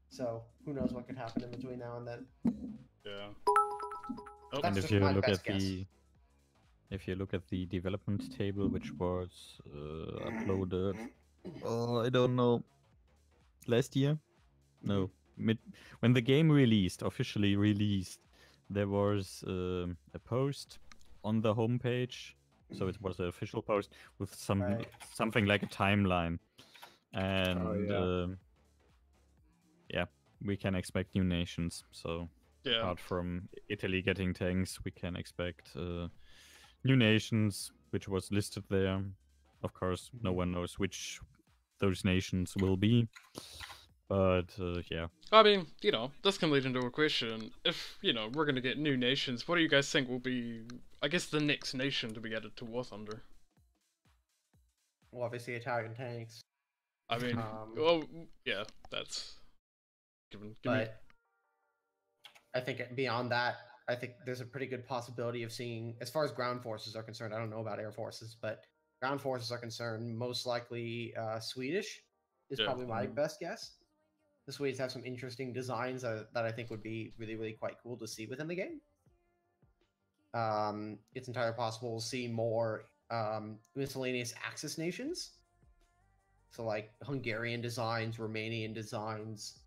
so who knows what could happen in between now and then. Yeah. Oh, And if you look at the development table, which was uploaded, I don't know, last year? No, when the game officially released, there was a post on the homepage, so it was an official post with something like a timeline, and yeah, we can expect new nations. So apart from Italy getting tanks, we can expect new nations, which was listed there. Of course, no one knows which those nations will be. But, yeah. I mean, this can lead into a question. If, we're going to get new nations, what do you guys think will be, I guess, the next nation to be added to War Thunder? Well, obviously Italian tanks. I mean, well, yeah, that's... But I think beyond that, I think there's a pretty good possibility of seeing, as far as ground forces are concerned, I don't know about air forces, but ground forces are concerned, most likely Swedish is probably my best guess. The Swedes have some interesting designs that I think would be really, really quite cool to see within the game. It's entirely possible we'll see more miscellaneous Axis nations. So like Hungarian designs, Romanian designs,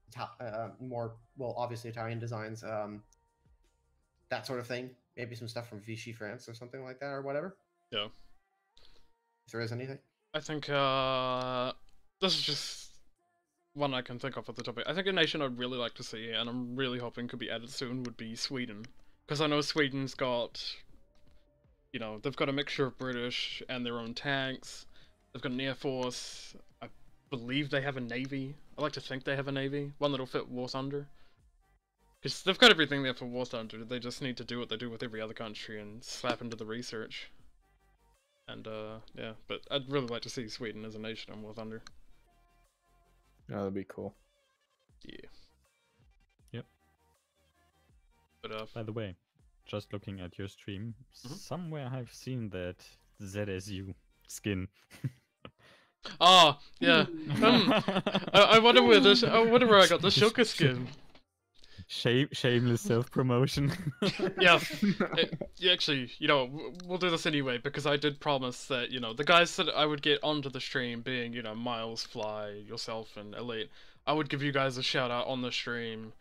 obviously Italian designs, that sort of thing. Maybe some stuff from Vichy France or something like that or whatever. Yeah. If there is anything. I think this is just one I can think of at the top. I think a nation I'd really like to see, and I'm really hoping could be added soon, would be Sweden. Because I know Sweden's got, they've got a mixture of British and their own tanks. They've got an air force. I believe they have a navy. I like to think they have a navy. One that'll fit War Thunder. Because they've got everything there for War Thunder. They just need to do what they do with every other country and slap into the research. And, yeah. But I'd really like to see Sweden as a nation on War Thunder. Oh, that'd be cool. Yeah. Yep. But, by the way, just looking at your stream, somewhere I've seen that ZSU skin. Oh, yeah. I wonder where I got the Shulker skin. Shameless self-promotion. Yeah, actually, we'll do this anyway because I did promise that, the guys that I would get onto the stream, being, Miles, Phly, yourself, and Elite, I would give you guys a shout out on the stream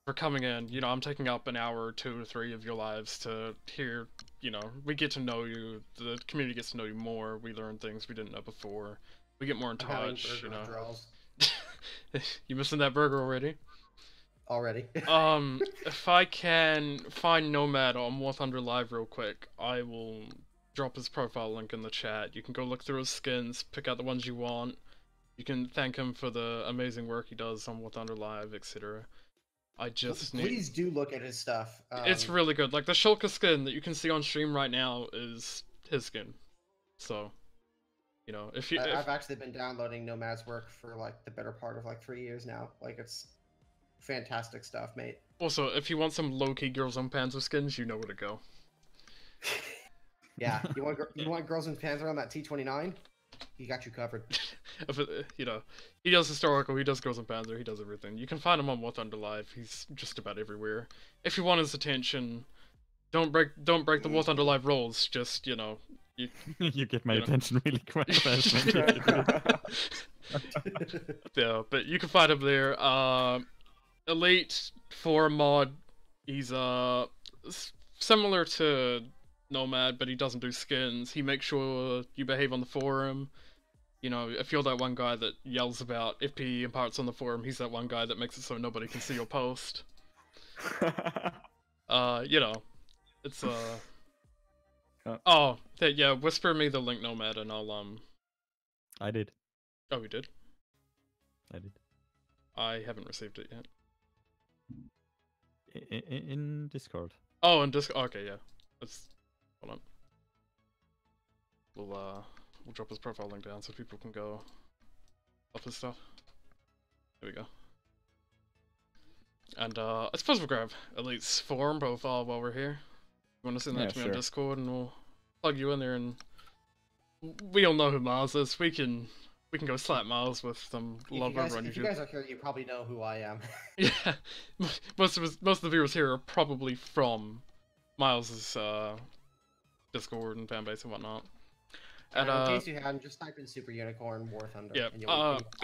for coming in. I'm taking up an hour or 2 or 3 of your lives to hear, we get to know you, the community gets to know you more, we learn things we didn't know before, we get more in I'm having touch, burger withdrawals You missing that burger already? already. If I can find Nomad on War Thunder Live real quick, I will drop his profile link in the chat. You can go look through his skins, pick out the ones you want. You can thank him for the amazing work he does on War Thunder Live, etc. I just need... Please do look at his stuff. It's really good. Like, the Shulker skin that you can see on stream right now is his skin. So, if you... I've actually been downloading Nomad's work for, like, the better part of, like, 3 years now. Like, it's fantastic stuff, mate. Also, if you want some low-key Girls on Panzer skins, you know where to go. Yeah, you want Girls in Panzer on that T-29? He got you covered. He does historical, he does Girls in Panzer, he does everything. You can find him on War Thunder Live. He's just about everywhere. If you want his attention, don't break the War Thunder Live rules. Just you get my attention really quite fast. Yeah, but you can find him there. Elite forum mod. He's similar to Nomad, but he doesn't do skins. He makes sure you behave on the forum. If you're that one guy that yells about FP and parts on the forum, he's that one guy that makes it so nobody can see your post. It's Oh, yeah, whisper me the link, Nomad, and I'll I did. Oh, you did? I did. I haven't received it yet. In Discord. Oh, in Discord. Okay, yeah. Hold on. We'll drop his profile link down so people can go up his stuff. There we go. And I suppose we'll grab Elite's forum profile while we're here. You want to send that to me on Discord, and we'll plug you in there. And we all know who Miles is. We can go slap Miles with some love over on YouTube. If you guys are here, you probably know who I am. Yeah, most of the viewers here are probably from Miles's Discord and fanbase and whatnot. And in case you hadn't, just type in Super Unicorn War Thunder. Yeah. And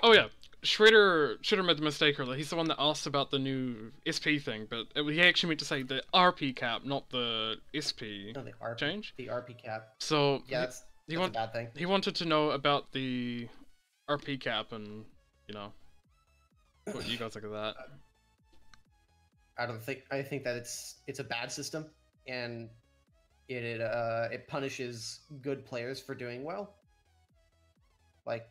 Oh yeah. Schrader made the mistake earlier. He's the one that asked about the new SP thing, but he actually meant to say the RP cap, not the SP no, the RP, change. The RP cap. So yeah, that's a bad thing. He wanted to know about the RP cap and what you guys think of that. I think that it's a bad system, and it punishes good players for doing well. Like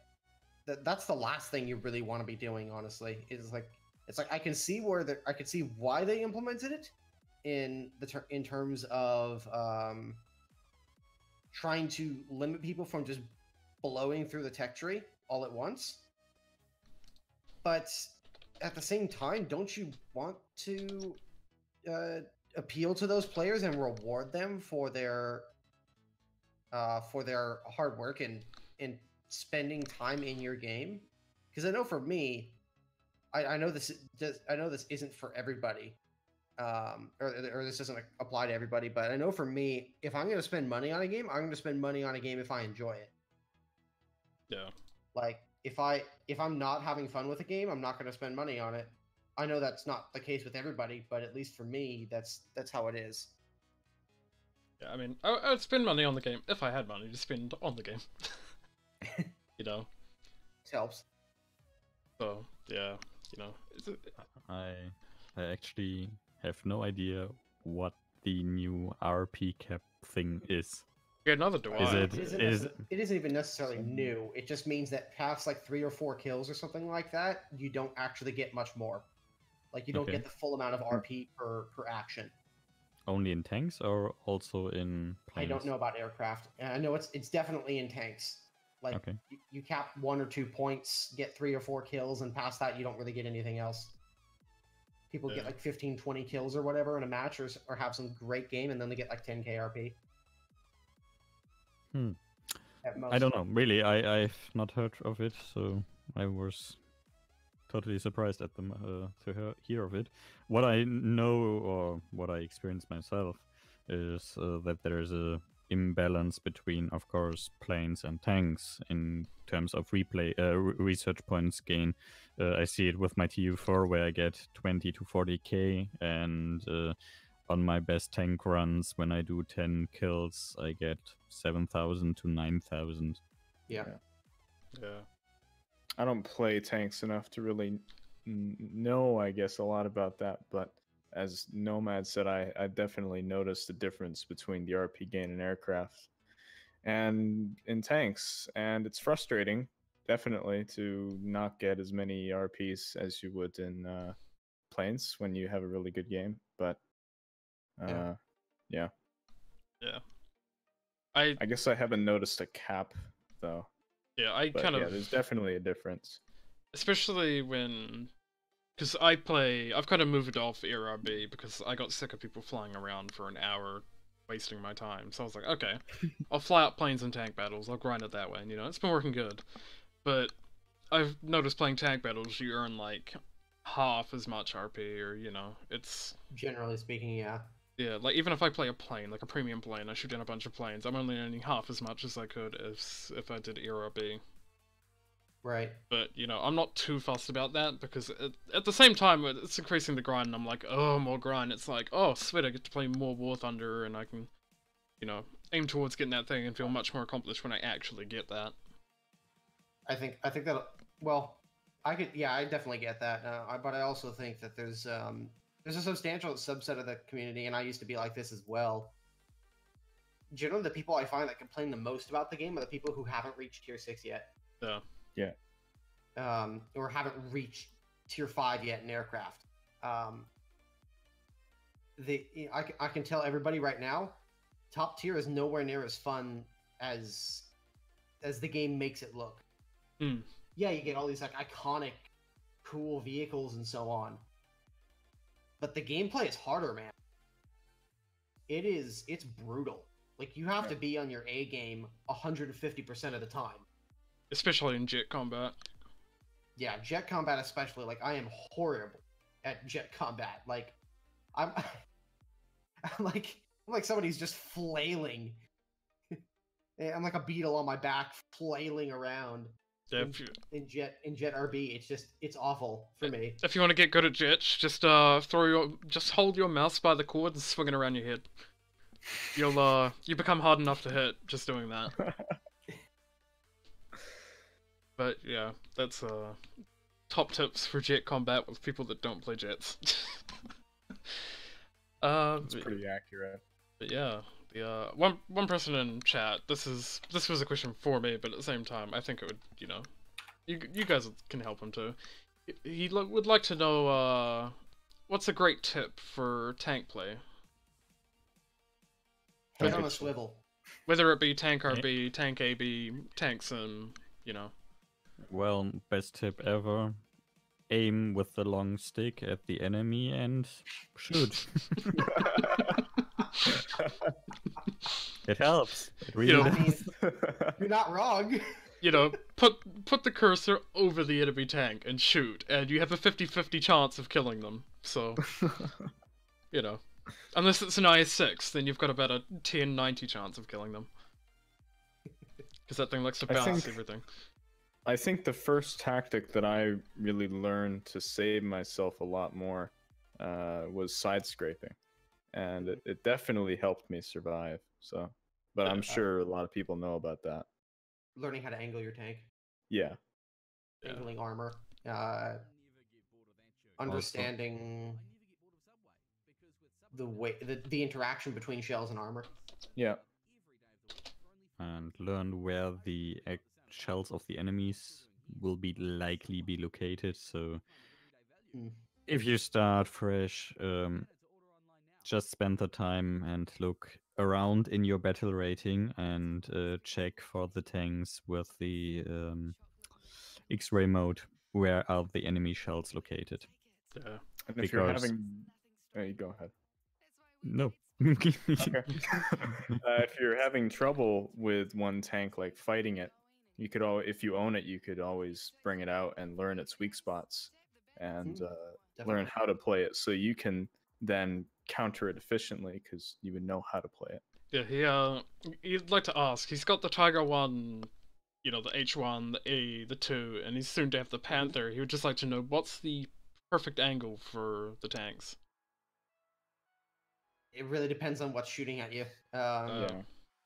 that's the last thing you really want to be doing, honestly. It's like I can see why they implemented it in terms of trying to limit people from just blowing through the tech tree all at once. But at the same time, don't you want to appeal to those players and reward them for their hard work and spending time in your game? Because I know for me, I know this isn't for everybody, or this doesn't apply to everybody. But I know for me, if I'm going to spend money on a game, I'm going to spend money on a game if I enjoy it. Yeah. Like if I'm not having fun with a game, I'm not going to spend money on it. I know that's not the case with everybody, but at least for me, that's how it is. Yeah, I mean, I'd spend money on the game if I had money to spend on the game. It helps. So yeah, I actually have no idea what the new RP cap thing is. Yeah, neither do I. It isn't even necessarily new. It just means that past like 3 or 4 kills or something like that, you don't actually get much more. Like you don't get the full amount of RP per action. Only in tanks or also in planes? I don't know about aircraft. I know it's definitely in tanks. Like you cap 1 or 2 points, get 3 or 4 kills, and past that you don't really get anything else. People get like 15, 20 kills or whatever in a match, or have some great game, and then they get like 10k RP. I don't know. Really, I've not heard of it, so I was totally surprised at them hear of it. What I know or what I experienced myself is that there is a imbalance between, of course, planes and tanks in terms of research points gain. I see it with my TU4 where I get 20 to 40k, and on my best tank runs, when I do 10 kills, I get 7,000 to 9,000. Yeah. Yeah. I don't play tanks enough to really know, I guess, a lot about that. But as Nomad said, I definitely noticed the difference between the RP gain in aircraft and in tanks. And it's frustrating, definitely, to not get as many RPs as you would in planes when you have a really good game. But yeah. I guess I haven't noticed a cap, though. Yeah, I But kind yeah, of... there's definitely a difference. Especially when... Because I've kind of moved off ERB because I got sick of people flying around for an hour wasting my time. So I was like, okay, I'll fly out planes and tank battles, I'll grind it that way, and it's been working good. But I've noticed playing tank battles, you earn like half as much RP, or it's... Generally speaking, yeah. Yeah, like even if I play a plane, like a premium plane, I shoot down a bunch of planes, I'm only earning half as much as I could if I did ERB. Right. But, I'm not too fussed about that, because at the same time, it's increasing the grind, and I'm like, oh, more grind. It's like, oh, sweet, I get to play more War Thunder, and I can, aim towards getting that thing and feel much more accomplished when I actually get that. I think that, well, I definitely get that. But I also think that there's a substantial subset of the community, and I used to be like this as well. Generally, the people I find that complain the most about the game are the people who haven't reached tier 6 yet. Yeah. Yeah. Or haven't reached tier 5 yet in aircraft. I can tell everybody right now, top tier is nowhere near as fun as the game makes it look. Yeah, you get all these like iconic, cool vehicles and so on. But the gameplay is harder, man. It's brutal. Like, you have to be on your A game 150% of the time. Especially in jet combat. Yeah, jet combat especially. Like, I am horrible at jet combat. Like, I'm like somebody who's just flailing. I'm like a beetle on my back, flailing around. Yeah, in jet RB, it's awful for me. If you want to get good at jets, just hold your mouse by the cord and swing it around your head. You become hard enough to hit just doing that. But yeah, that's top tips for jet combat with people that don't play jets. It's pretty accurate. But yeah, the one person in chat. This was a question for me, but at the same time, I think it would, you guys can help him too. He would like to know what's a great tip for tank play. Head on a swivel. Whether it be tank RB, tank AB, tank sim, Well, best tip ever. Aim with the long stick at the enemy and shoot. It helps. It really does. You're not wrong. Put the cursor over the enemy tank and shoot, and you have a 50-50 chance of killing them. So, unless it's an IS-6, then you've got about a 10-90 chance of killing them. Because that thing likes to bounce everything. I think the first tactic that I really learned to save myself a lot more was side scraping, and it definitely helped me survive. So, but I'm sure a lot of people know about that. Learning how to angle your tank. Yeah. Angling armor. Understanding the interaction between shells and armor. Yeah. And learn where the shells of the enemies will likely be located. So if you start fresh, just spend the time and look around in your battle rating and check for the tanks with the X-ray mode. Where are the enemy shells located? Yeah. And if you're having... Hey, go ahead. No. Okay. If you're having trouble with one tank, like fighting it, you could if you own it, you could always bring it out and learn its weak spots. and Definitely. learn how to play it, so you can then counter it efficiently because you would know how to play it. Yeah, he'd like to ask. He's got the Tiger 1, you know, the H1, the A, the 2, and he's soon to have the Panther. He would just like to know what's the perfect angle for the tanks. It really depends on what's shooting at you. Yeah.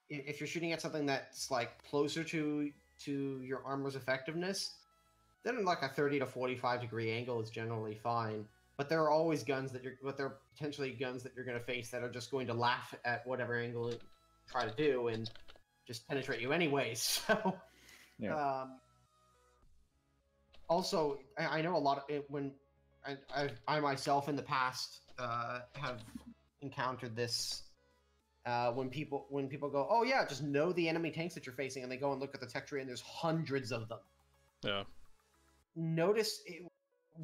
If you're shooting at something that's like closer to your armor's effectiveness, then like a 30 to 45 degree angle is generally fine. But there are always guns that there are potentially guns that you're going to face that are just going to laugh at whatever angle you try to do and just penetrate you anyways. So, Yeah. also, I know a lot of it when I myself in the past have encountered this. When people go, oh yeah, just know the enemy tanks that you're facing, and they go and look at the tech tree, and there's hundreds of them. Yeah. Notice it,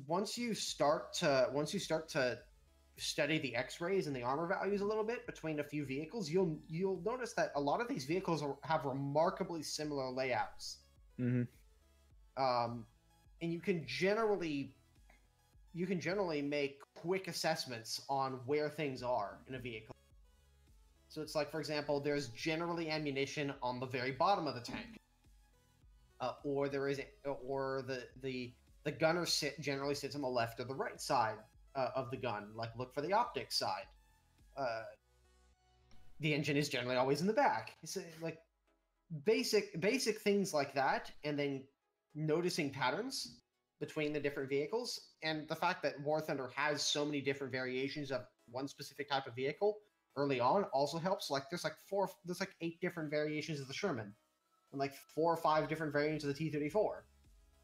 once you start to study the X-rays and the armor values a little bit between a few vehicles, you'll notice that a lot of these vehicles have remarkably similar layouts. Mm-hmm. And you can generally make quick assessments on where things are in a vehicle. So it's like, for example, there's generally ammunition on the very bottom of the tank, or the gunner generally sits on the left or the right side of the gun. Like, look for the optics side. The engine is generally always in the back. It's like basic things like that, and then noticing patterns between the different vehicles, and the fact that War Thunder has so many different variations of one specific type of vehicle early on also helps. Like there's like 8 different variations of the Sherman, and like 4 or 5 different variants of the T-34.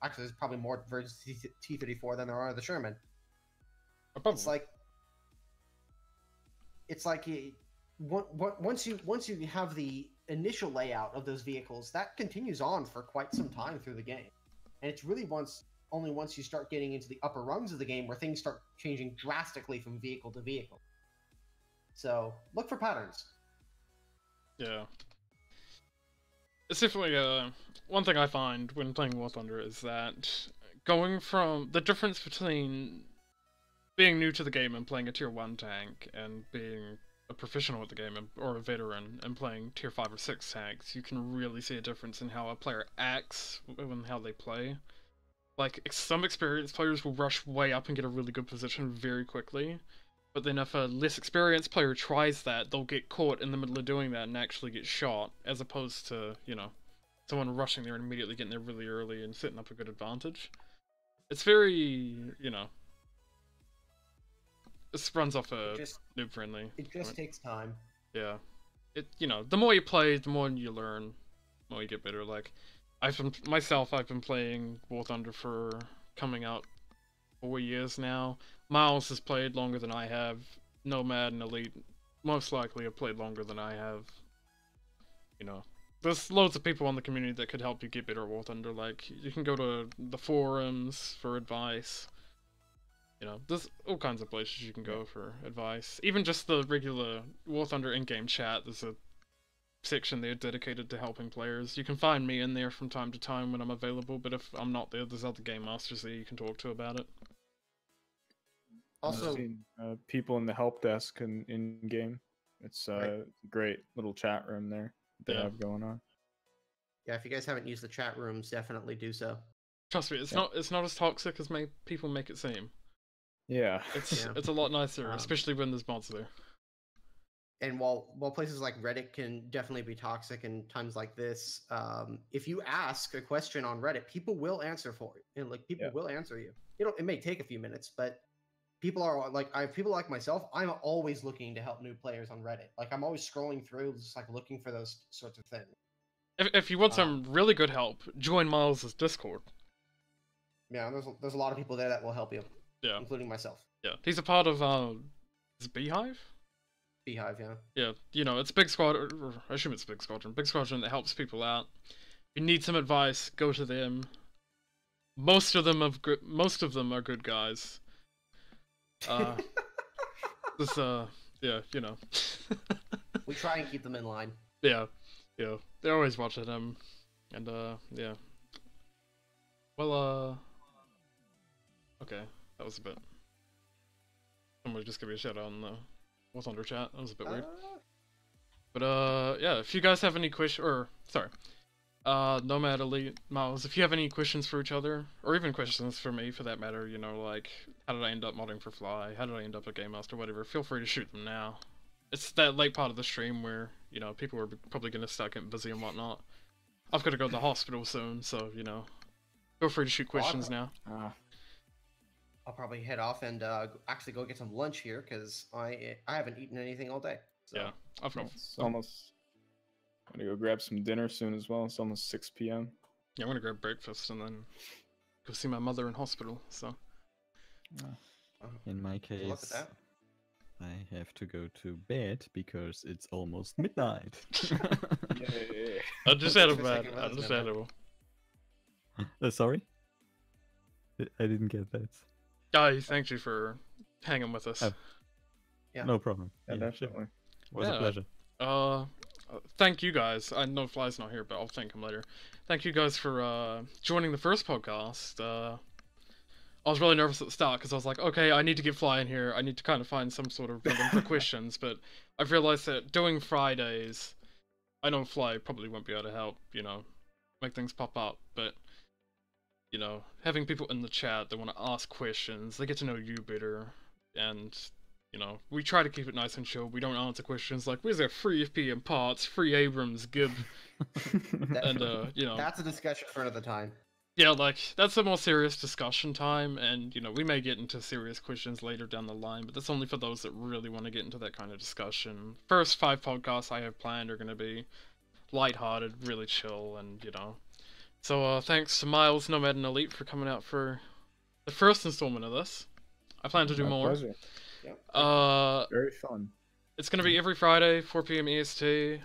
Actually, there's probably more versions of T-34 than there are of the Sherman. It's like once you have the initial layout of those vehicles, that continues on for quite some time through the game, and it's really only once you start getting into the upper rungs of the game where things start changing drastically from vehicle to vehicle. So look for patterns. Yeah. It's definitely one thing I find when playing War Thunder is that going from the difference between being new to the game and playing a tier 1 tank and being a professional at the game or a veteran and playing tier 5 or 6 tanks, you can really see a difference in how a player acts and how they play. Like, some experienced players will rush way up and get a really good position very quickly, but then if a less experienced player tries that, they'll get caught in the middle of doing that and actually get shot, as opposed to, you know, someone rushing there and immediately getting there really early and setting up a good advantage. It's very, you know, this runs off a noob friendly. It just takes time. Yeah. You know, the more you play, the more you learn, the more you get better. Like, I've been playing War Thunder for coming out 4 years now. Miles has played longer than I have. Nomad and Elite most likely have played longer than I have. You know, there's loads of people in the community that could help you get better at War Thunder. Like, you can go to the forums for advice. You know, there's all kinds of places you can go for advice. Even just the regular War Thunder in-game chat, there's a section there dedicated to helping players. You can find me in there from time to time when I'm available, but if I'm not there, there's other game masters there you can talk to about it. Also, I've seen people in the help desk in game. It's a great little chat room there they have going on. Yeah, if you guys haven't used the chat rooms, definitely do so. Trust me, it's not as toxic as people make it seem. Yeah, it's a lot nicer, especially when there's mods there. And while places like Reddit can definitely be toxic in times like this, if you ask a question on Reddit, people will answer for you, and like people will answer you. You know, it may take a few minutes, but people are like, people like myself. I'm always looking to help new players on Reddit. Like, I'm always scrolling through, just like looking for those sorts of things. If you want some really good help, join Miles' Discord. Yeah, there's a lot of people there that will help you. Yeah, including myself. Yeah, he's a part of is it Beehive? Beehive, yeah. Yeah, you know, it's Big Squadron, or I assume it's Big Squadron. Big Squadron that helps people out. If you need some advice, go to them. Most of them are good guys. Yeah, you know. We try and keep them in line. Yeah, they're always watching them, and yeah. Well, okay. That was a bit. Somebody just give me a shout out on the War Thunder chat. That was a bit weird. But yeah, if you guys have any questions, or sorry, Nomad, Elite, Miles, if you have any questions for each other, or even questions for me for that matter, you know, like, how did I end up modding for Phly, how did I end up a Game Master, whatever, feel free to shoot them now. It's that late part of the stream where, you know, people are probably going to start getting busy and whatnot. I've got to go to the hospital soon, so, you know, feel free to shoot questions now. I'll probably head off and actually go get some lunch here, because I haven't eaten anything all day. So. Yeah, I've got... It's almost... I'm gonna go grab some dinner soon as well. It's almost 6 p.m. Yeah, I'm gonna grab breakfast and then go see my mother in hospital, so... In my Look at case, that. I have to go to bed because it's almost midnight. Understandable. Understandable. Sorry? I didn't get that. Guys, thank you for hanging with us. Oh. Yeah. No problem. Yeah, Sure. definitely. Was a pleasure. Thank you guys. I know Phly's not here, but I'll thank him later. Thank you guys for joining the first podcast. I was really nervous at the start because I was like, okay, I need to get Phly in here. I need to kind of find some sort of rhythm for questions, but I've realized that doing Fridays, I know Phly probably won't be able to help, you know, make things pop up, but, you know, having people in the chat that want to ask questions, they get to know you better, and, you know, we try to keep it nice and chill. We don't answer questions like, where's our free FP and parts, free Abrams, Gib, and, you know. That's a discussion for another time. Yeah, like, that's a more serious discussion time, and, you know, we may get into serious questions later down the line, but that's only for those that really want to get into that kind of discussion. First 5 podcasts I have planned are going to be lighthearted, really chill, and, you know. So, thanks to Miles, Nomad, and Elite for coming out for the first installment of this. I plan to do My more. pleasure. Yep. Very fun. It's going to be every Friday, 4 p.m. EST.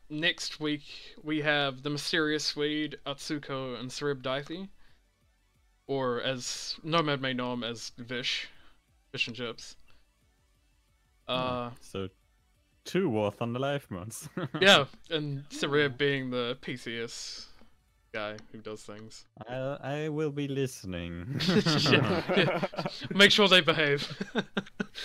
Next week, we have the Mysterious Swede, Atsuko, and Sarib Daithi. Or, as Nomad may know him as Vish. Fish and Chips. So, 2 War Thunder Life mods. Yeah, and Sarib being the PCS guy who does things. I will be listening. Yeah. Make sure they behave.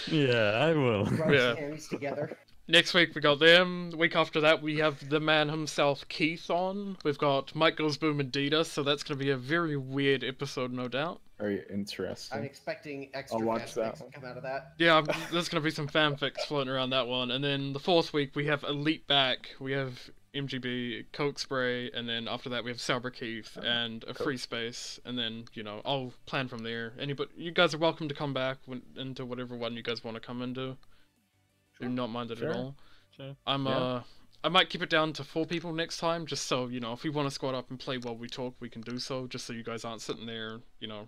Yeah, I will. Rub Yeah. hands together. Next week we got them. The week after that we have the man himself, Keith, on. We've got Mike Goes Boom and Dita, so that's going to be a very weird episode, no doubt. Very interesting. I'm expecting extra I'll watch that fanfics to one. come out of that. Yeah, there's going to be some fanfics floating around that one. And then the 4th week we have Elite back, we have MGB, Coke Spray, and then after that we have Sauber Keith and a free space. And then, you know, I'll plan from there. You guys are welcome to come back into whatever one you guys want to come into. Do not mind it at all. Sure. I might keep it down to 4 people next time, just so, you know, if we want to squad up and play while we talk, we can do so, just so you guys aren't sitting there, you know,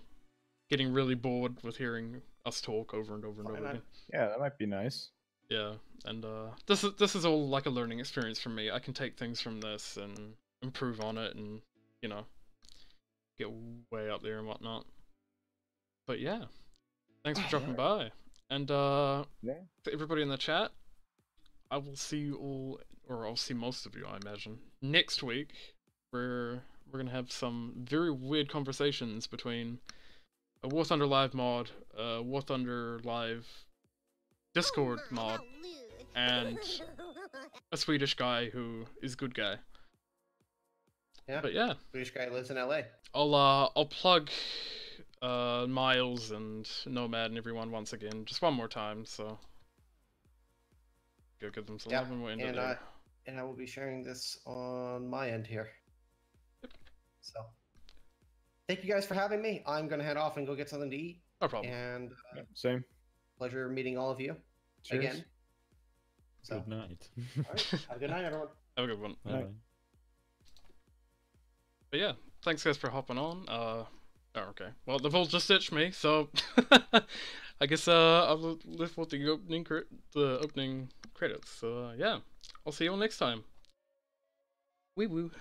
getting really bored with hearing us talk over and over and over again. Yeah, that might be nice. Yeah, and this is all like a learning experience for me. I can take things from this and improve on it and, you know, get way up there and whatnot. But yeah, thanks for dropping by. And to everybody in the chat, I will see you all, or I'll see most of you, I imagine, next week, where we're gonna have some very weird conversations between a War Thunder Live mod, a War Thunder Live Discord mod, and a Swedish guy who is good guy. Yeah. But yeah, Swedish guy lives in LA. I'll plug Miles and Nomad and everyone once again, just one more time, so go give them some love and we'll end it there. And I will be sharing this on my end here. So, thank you guys for having me. I'm gonna head off and go get something to eat. No problem. And Same. pleasure meeting all of you Cheers. again. So, Good night. all right, have a good night, everyone. Have a good one. Bye-bye. But yeah, thanks guys for hopping on. Oh, okay. Well, they've all just ditched me, so I guess I'll live with the opening credits. So yeah, I'll see you all next time. Wee woo.